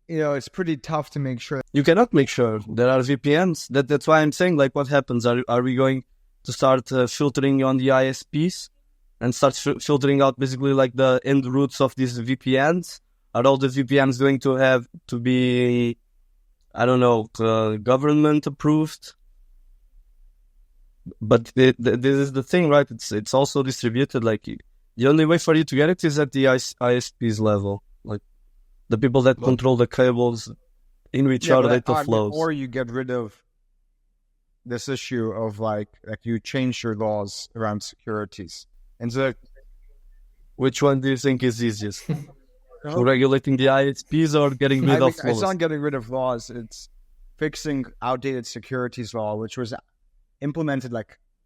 [SPEAKER 1] it's pretty tough to make sure.
[SPEAKER 3] You cannot make sure. There are VPNs. That's why I'm saying, like, what happens? Are we going to start filtering on the ISPs and start filtering out basically like the end routes of these VPNs? Are all the VPNs going to have to be, I don't know, government approved? But this is the thing, right? It's also distributed. Like the only way for you to get it is at the ISPs level, like the people that control the cables in which our data flows.
[SPEAKER 1] Or you get rid of this issue of like you change your laws around securities. And so,
[SPEAKER 3] which one do you think is easiest? Regulating the ISPs or getting rid of laws?
[SPEAKER 1] It's not getting rid of laws. It's fixing outdated securities law, which was implemented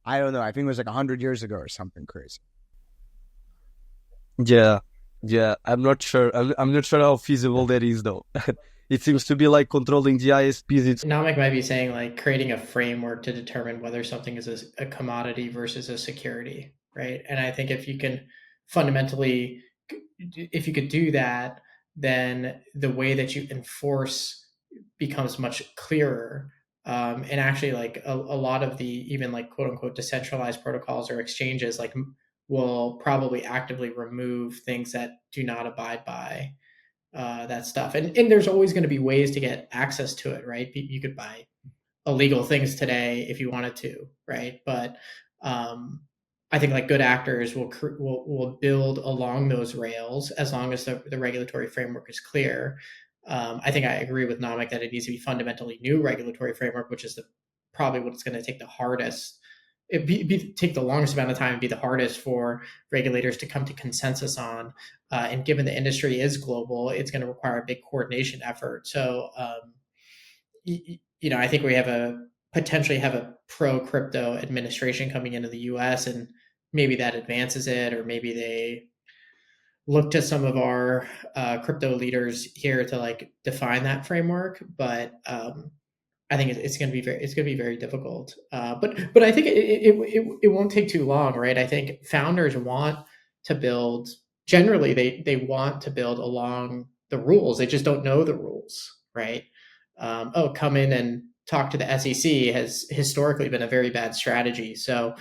[SPEAKER 1] I don't know, I think it was 100 years ago or something crazy.
[SPEAKER 3] Yeah, I'm not sure. I'm not sure how feasible that is, though. It seems to be like controlling the ISPs.
[SPEAKER 2] Namik might be saying like creating a framework to determine whether something is a commodity versus a security, right? And I think if you can fundamentally, if you could do that, then the way that you enforce becomes much clearer. And actually, like a lot of the even like quote unquote decentralized protocols or exchanges like will probably actively remove things that do not abide by that stuff. And there's always going to be ways to get access to it, right? You could buy illegal things today if you wanted to, right? But I think like good actors will build along those rails as long as the regulatory framework is clear. I think I agree with Namik that it needs to be fundamentally new regulatory framework, which is probably what it's going to take the hardest. Take the longest amount of time and be the hardest for regulators to come to consensus on. And given the industry is global, it's going to require a big coordination effort. So, I think we potentially have a pro crypto administration coming into the US, and maybe that advances it, or maybe they look to some of our crypto leaders here to like define that framework. But I think it's going to be very difficult. But I think it won't take too long, right? I think founders want to build. Generally, they want to build along the rules. They just don't know the rules, right? Come in and talk to the SEC has historically been a very bad strategy. So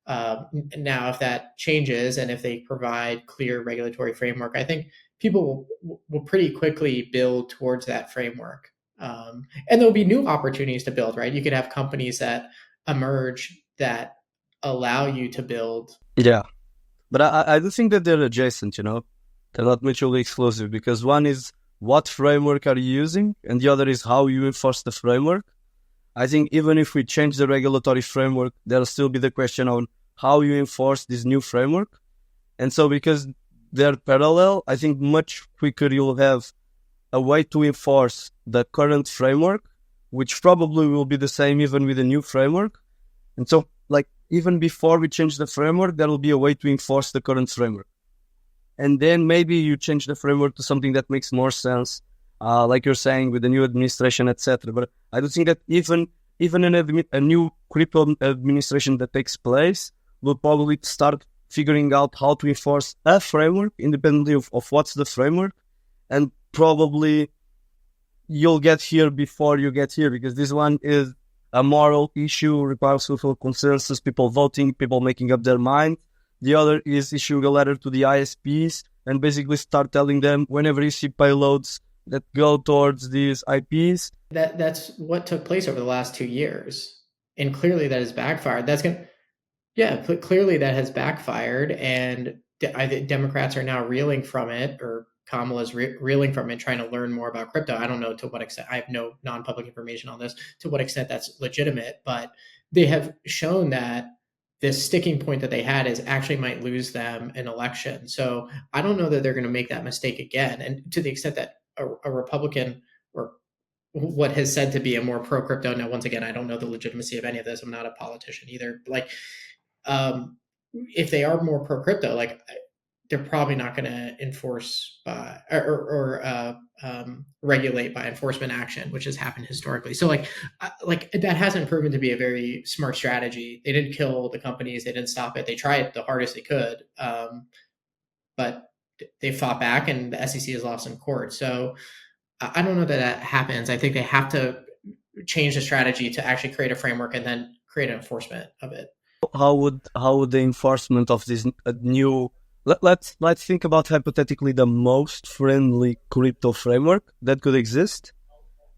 [SPEAKER 2] now, if that changes and if they provide clear regulatory framework, I think people will pretty quickly build towards that framework. And there'll be new opportunities to build, right? You could have companies that emerge that allow you to build.
[SPEAKER 3] Yeah, but I do think that they're adjacent, they're not mutually exclusive, because one is what framework are you using, and the other is how you enforce the framework. I think even if we change the regulatory framework, there'll still be the question on how you enforce this new framework. And so because they're parallel, I think much quicker you'll have a way to enforce the current framework, which probably will be the same even with a new framework. And so like even before we change the framework, there will be a way to enforce the current framework. And then maybe you change the framework to something that makes more sense, like you're saying, with the new administration, etc. But I do think that even a new crypto administration that takes place will probably start figuring out how to enforce a framework independently of what's the framework. And probably you'll get here before you get here, because this one is a moral issue, requires social consensus, people voting, people making up their mind. The other is issuing a letter to the ISPs and basically start telling them whenever you see payloads that go towards these IPs.
[SPEAKER 2] That's what took place over the last 2 years. And clearly that has backfired. Clearly that has backfired. And I think Democrats are now reeling from it, or Kamal is reeling from it, trying to learn more about crypto. I don't know to what extent. I have no non-public information on this, to what extent that's legitimate. But they have shown that this sticking point that they had is actually might lose them an election. So I don't know that they're going to make that mistake again. And to the extent that a Republican, or what has said to be a more pro-crypto, now once again, I don't know the legitimacy of any of this. I'm not a politician either. Like, if they are more pro-crypto, like, they're probably not going to enforce or regulate by enforcement action, which has happened historically. So like that hasn't proven to be a very smart strategy. They didn't kill the companies. They didn't stop it. They tried the hardest they could, but they fought back, and the SEC has lost in court. So I don't know that happens. I think they have to change the strategy to actually create a framework and then create an enforcement of it.
[SPEAKER 3] How would the enforcement of this new... Let's think about hypothetically the most friendly crypto framework that could exist,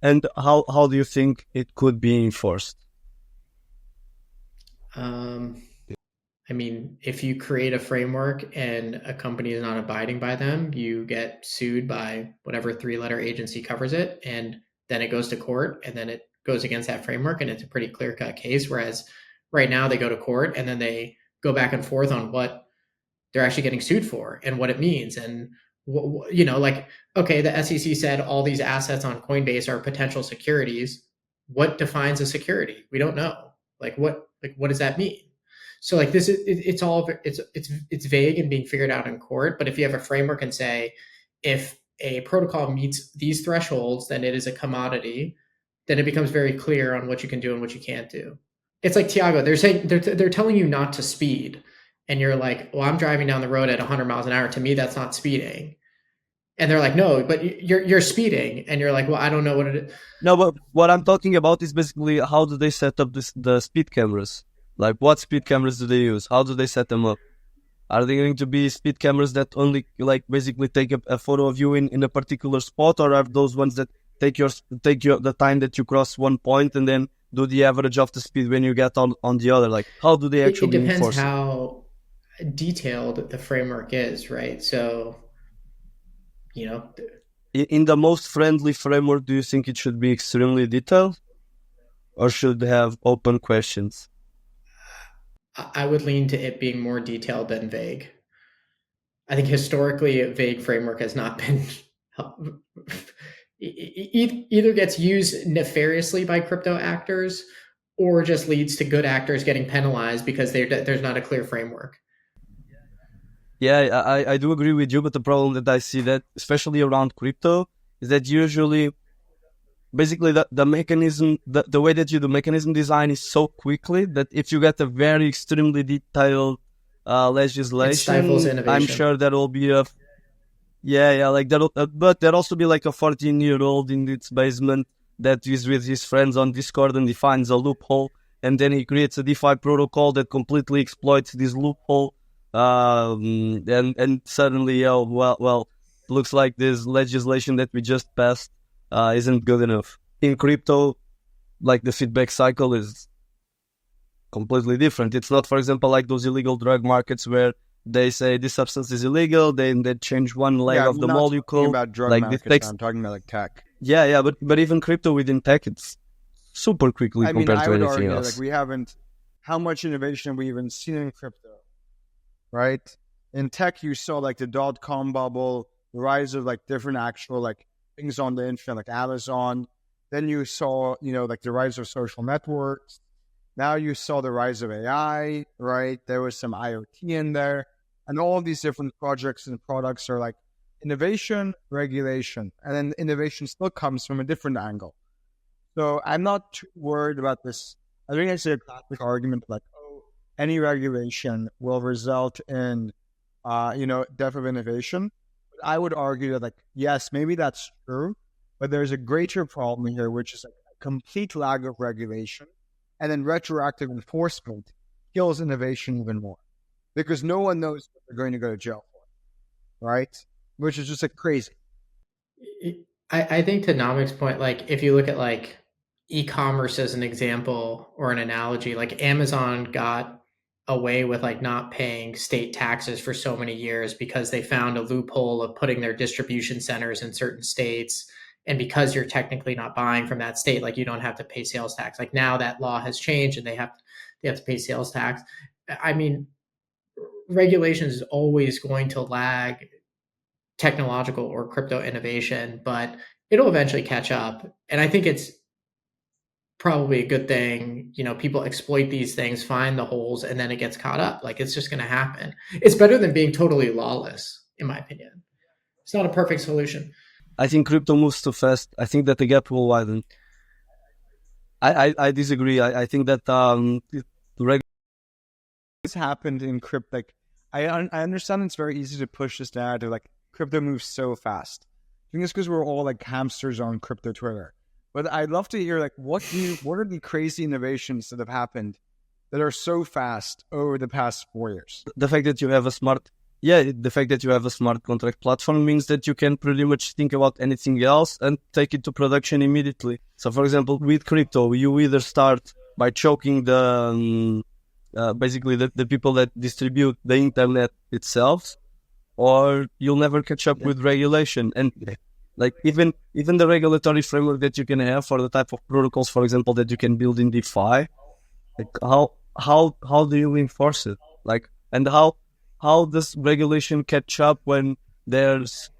[SPEAKER 3] and how do you think it could be enforced?
[SPEAKER 2] I mean, if you create a framework and a company is not abiding by them, you get sued by whatever 3-letter agency covers it, and then it goes to court, and then it goes against that framework, and it's a pretty clear-cut case. Whereas right now they go to court and then they go back and forth on what they're actually getting sued for and what it means. And, okay, the SEC said all these assets on Coinbase are potential securities. What defines a security? We don't know. What does that mean? So it's vague and being figured out in court. But if you have a framework and say, if a protocol meets these thresholds, then it is a commodity, then it becomes very clear on what you can do and what you can't do. It's like Tiago, they're telling you not to speed. And you're like, well, I'm driving down the road at 100 miles an hour. To me, that's not speeding. And they're like, no, but you're speeding. And you're like, well, I don't know what it is.
[SPEAKER 3] No, but what I'm talking about is basically how do they set up the speed cameras? Like, what speed cameras do they use? How do they set them up? Are they going to be speed cameras that only basically take a photo of you in a particular spot, or are those ones that take the time that you cross one point and then do the average of the speed when you get on the other? Like, how do they actually enforce it?
[SPEAKER 2] detailed the framework is, right? So,
[SPEAKER 3] In the most friendly framework, do you think it should be extremely detailed or should have open questions?
[SPEAKER 2] I would lean to it being more detailed than vague. I think historically, a vague framework has not been either gets used nefariously by crypto actors or just leads to good actors getting penalized because there's not a clear framework.
[SPEAKER 3] Yeah, I do agree with you, but the problem that I see that, especially around crypto, is that usually, basically, the mechanism, the way that you do mechanism design is so quickly that if you get a very extremely detailed legislation,
[SPEAKER 2] it stifles innovation.
[SPEAKER 3] I'm sure there will be a like that'll, but there'll also be like a 14-year-old in its basement that is with his friends on Discord and he finds a loophole, and then he creates a DeFi protocol that completely exploits this loophole. And suddenly, looks like this legislation that we just passed isn't good enough. In crypto, like the feedback cycle is completely different. It's not, for example, like those illegal drug markets where they say this substance is illegal, then they change one leg of the molecule.
[SPEAKER 1] About drug
[SPEAKER 3] like
[SPEAKER 1] markets, I'm talking about like tech.
[SPEAKER 3] Yeah, but even crypto within tech, it's super quickly compared to anything else.
[SPEAKER 1] Like we haven't, how much innovation have we even seen in crypto, right? In tech, you saw like the .com bubble, the rise of like different actual like things on the internet, like Amazon. Then you saw, like the rise of social networks. Now you saw the rise of AI, right? There was some IoT in there. And all of these different projects and products are like innovation, regulation. And then innovation still comes from a different angle. So I'm not too worried about this. I think it's a classic argument like, any regulation will result in, death of innovation. But I would argue that, like, yes, maybe that's true, but there's a greater problem here, which is like a complete lack of regulation, and then retroactive enforcement kills innovation even more because no one knows what they're going to go to jail for, right? Which is just like crazy.
[SPEAKER 2] I think to Namik's point, like if you look at like e-commerce as an example or an analogy, like Amazon got away with like not paying state taxes for so many years because they found a loophole of putting their distribution centers in certain states, and because you're technically not buying from that state, like you don't have to pay sales tax. Like now that law has changed and they have to pay sales tax. I mean, regulation is always going to lag technological or crypto innovation, but it'll eventually catch up. And I think it's probably a good thing. People exploit these things, find the holes, and then it gets caught up. Like it's just going to happen. It's better than being totally lawless, in my opinion. It's not a perfect solution.
[SPEAKER 3] I think crypto moves too fast. I think that the gap will widen. I disagree. I think that
[SPEAKER 1] this happened in crypto. Like I understand it's very easy to push this narrative. Like crypto moves so fast. I think it's because we're all like hamsters on crypto Twitter. But I'd love to hear like what are the crazy innovations that have happened that are so fast over the past 4 years?
[SPEAKER 3] The fact that you have a smart contract platform means that you can pretty much think about anything else and take it to production immediately. So, for example, with crypto, you either start by choking the basically the people that distribute the internet itself, or you'll never catch up with regulation. And like even the regulatory framework that you can have for the type of protocols, for example, that you can build in DeFi, like how do you enforce it? Like, and how does regulation catch up when there's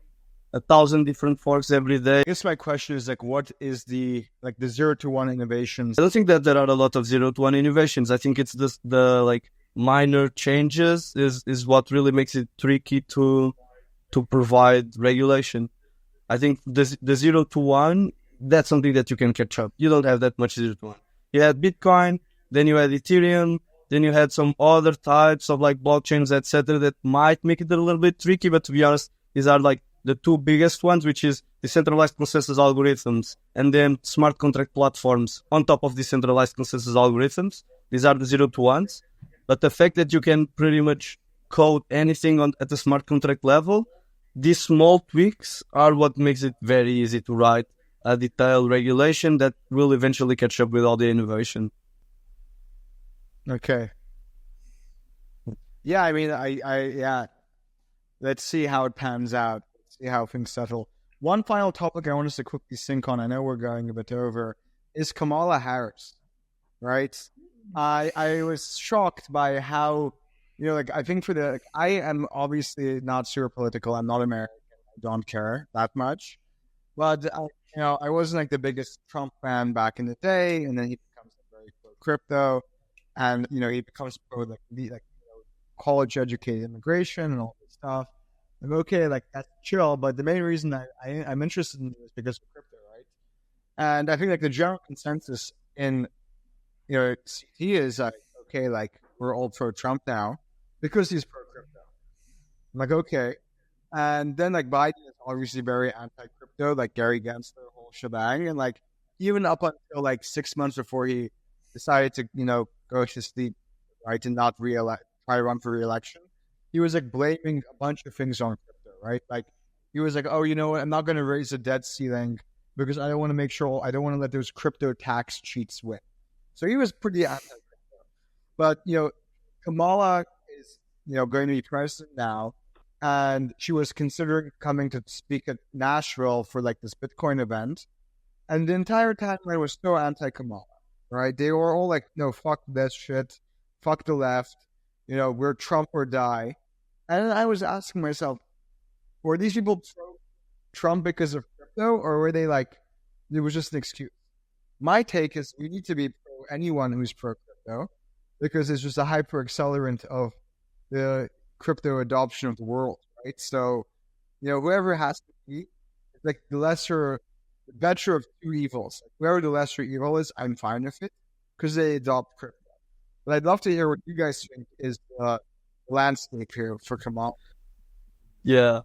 [SPEAKER 3] 1,000 different forks every day?
[SPEAKER 1] I guess my question is like, what is the 0 to 1 innovations?
[SPEAKER 3] I don't think that there are a lot of 0 to 1 innovations. I think it's just the like minor changes is what really makes it tricky to provide regulation. I think the 0 to 1, that's something that you can catch up. You don't have that much 0 to 1. You had Bitcoin, then you had Ethereum, then you had some other types of like blockchains, etc., that might make it a little bit tricky. But to be honest, these are like the two biggest ones, which is decentralized consensus algorithms and then smart contract platforms on top of decentralized consensus algorithms. These are the 0 to 1s. But the fact that you can pretty much code anything at the smart contract level, these small tweaks are what makes it very easy to write a detailed regulation that will eventually catch up with all the innovation.
[SPEAKER 1] Okay. Yeah, I mean, yeah. Let's see how it pans out. Let's see how things settle. One final topic I want us to quickly sync on, I know we're going a bit over, is Kamala Harris, right? I was shocked by how, like, I think I am obviously not super political. I'm not American. I don't care that much. But, I wasn't like the biggest Trump fan back in the day. And then he becomes very pro crypto. And, he becomes pro college educated immigration and all this stuff. Like, okay, like that's chill. But the main reason I'm interested in this is because of crypto, right? And I think like the general consensus in CT is like, okay, like we're all pro Trump now because he's pro crypto. I'm like, okay. And then like Biden is obviously very anti crypto, like Gary Gensler, the whole shebang. And like even up until like 6 months before he decided to, go to sleep, right, and not try to run for re-election, he was like blaming a bunch of things on crypto, right? Like he was like, oh, you know what, I'm not going to raise the debt ceiling because I don't want to let those crypto tax cheats win. So he was pretty anti-crypto. But, Kamala is, going to be president now, and she was considering coming to speak at Nashville for like this Bitcoin event. And the entire timeline was so anti-Kamala, right? They were all like, no, fuck this shit. Fuck the left. We're Trump or die. And I was asking myself, were these people pro-Trump because of crypto, or were they like, it was just an excuse? My take is we need to be pro anyone who's pro-crypto because it's just a hyper accelerant of the crypto adoption of the world, right? So, whoever has to be, it's like the better of two evils. Like, whoever the lesser evil is, I'm fine with it because they adopt crypto. But I'd love to hear what you guys think is the landscape here for Kamal.
[SPEAKER 3] Yeah,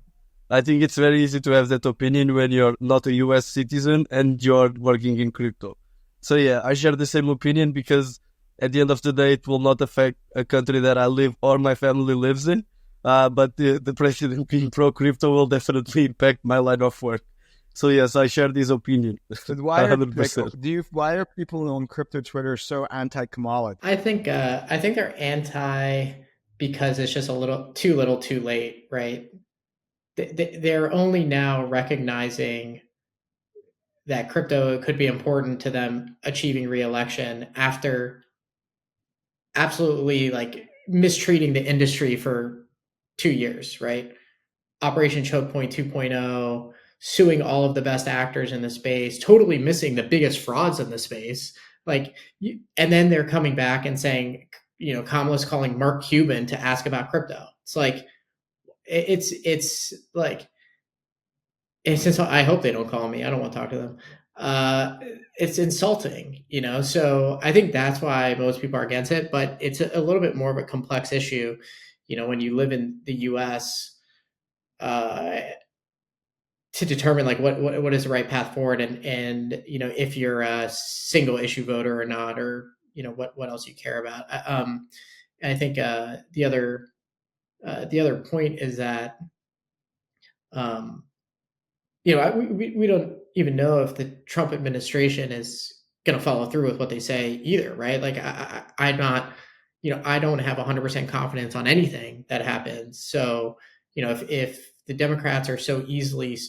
[SPEAKER 3] I think it's very easy to have that opinion when you're not a US citizen and you're working in crypto. So yeah, I share the same opinion because at the end of the day, it will not affect a country that I live or my family lives in. But the president being pro-crypto will definitely impact my line of work. So yes, I share this opinion.
[SPEAKER 1] But why are people on crypto Twitter so anti-Kamala?
[SPEAKER 2] I think they're anti because it's just a little too late, right? They're only now recognizing that crypto could be important to them achieving re-election after absolutely like mistreating the industry for 2 years, right? Operation Choke Point 2.0, suing all of the best actors in the space, totally missing the biggest frauds in the space. And then they're coming back and saying, Kamala's calling Mark Cuban to ask about crypto. It's like, it's like, since I hope they don't call me, I don't want to talk to them. It's insulting, so I think that's why most people are against it, but it's a little bit more of a complex issue, when you live in the US, to determine like what is the right path forward and if you're a single issue voter or not, or what else you care about. I think the other point is that we don't even know if the Trump administration is going to follow through with what they say either, right? Like I'm not, I don't have 100% confidence on anything that happens. So if the Democrats are so easily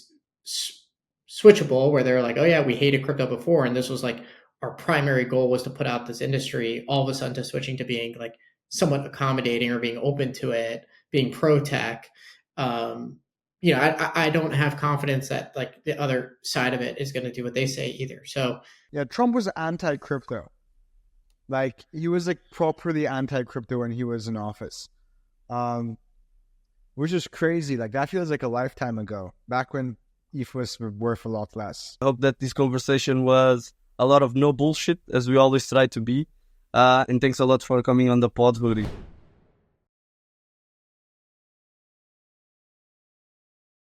[SPEAKER 2] switchable, where they're like, oh yeah, we hated crypto before, and this was like our primary goal was to put out this industry, all of a sudden to switching to being like somewhat accommodating or being open to it, being pro tech. I don't have confidence that like the other side of it is going to do what they say either. So
[SPEAKER 1] yeah, Trump was anti-crypto. Like he was like properly anti-crypto when he was in office, which is crazy. Like that feels like a lifetime ago, back when ETH was worth a lot less.
[SPEAKER 3] I hope that this conversation was a lot of no bullshit, as we always try to be. And thanks a lot for coming on the pod, Hootie.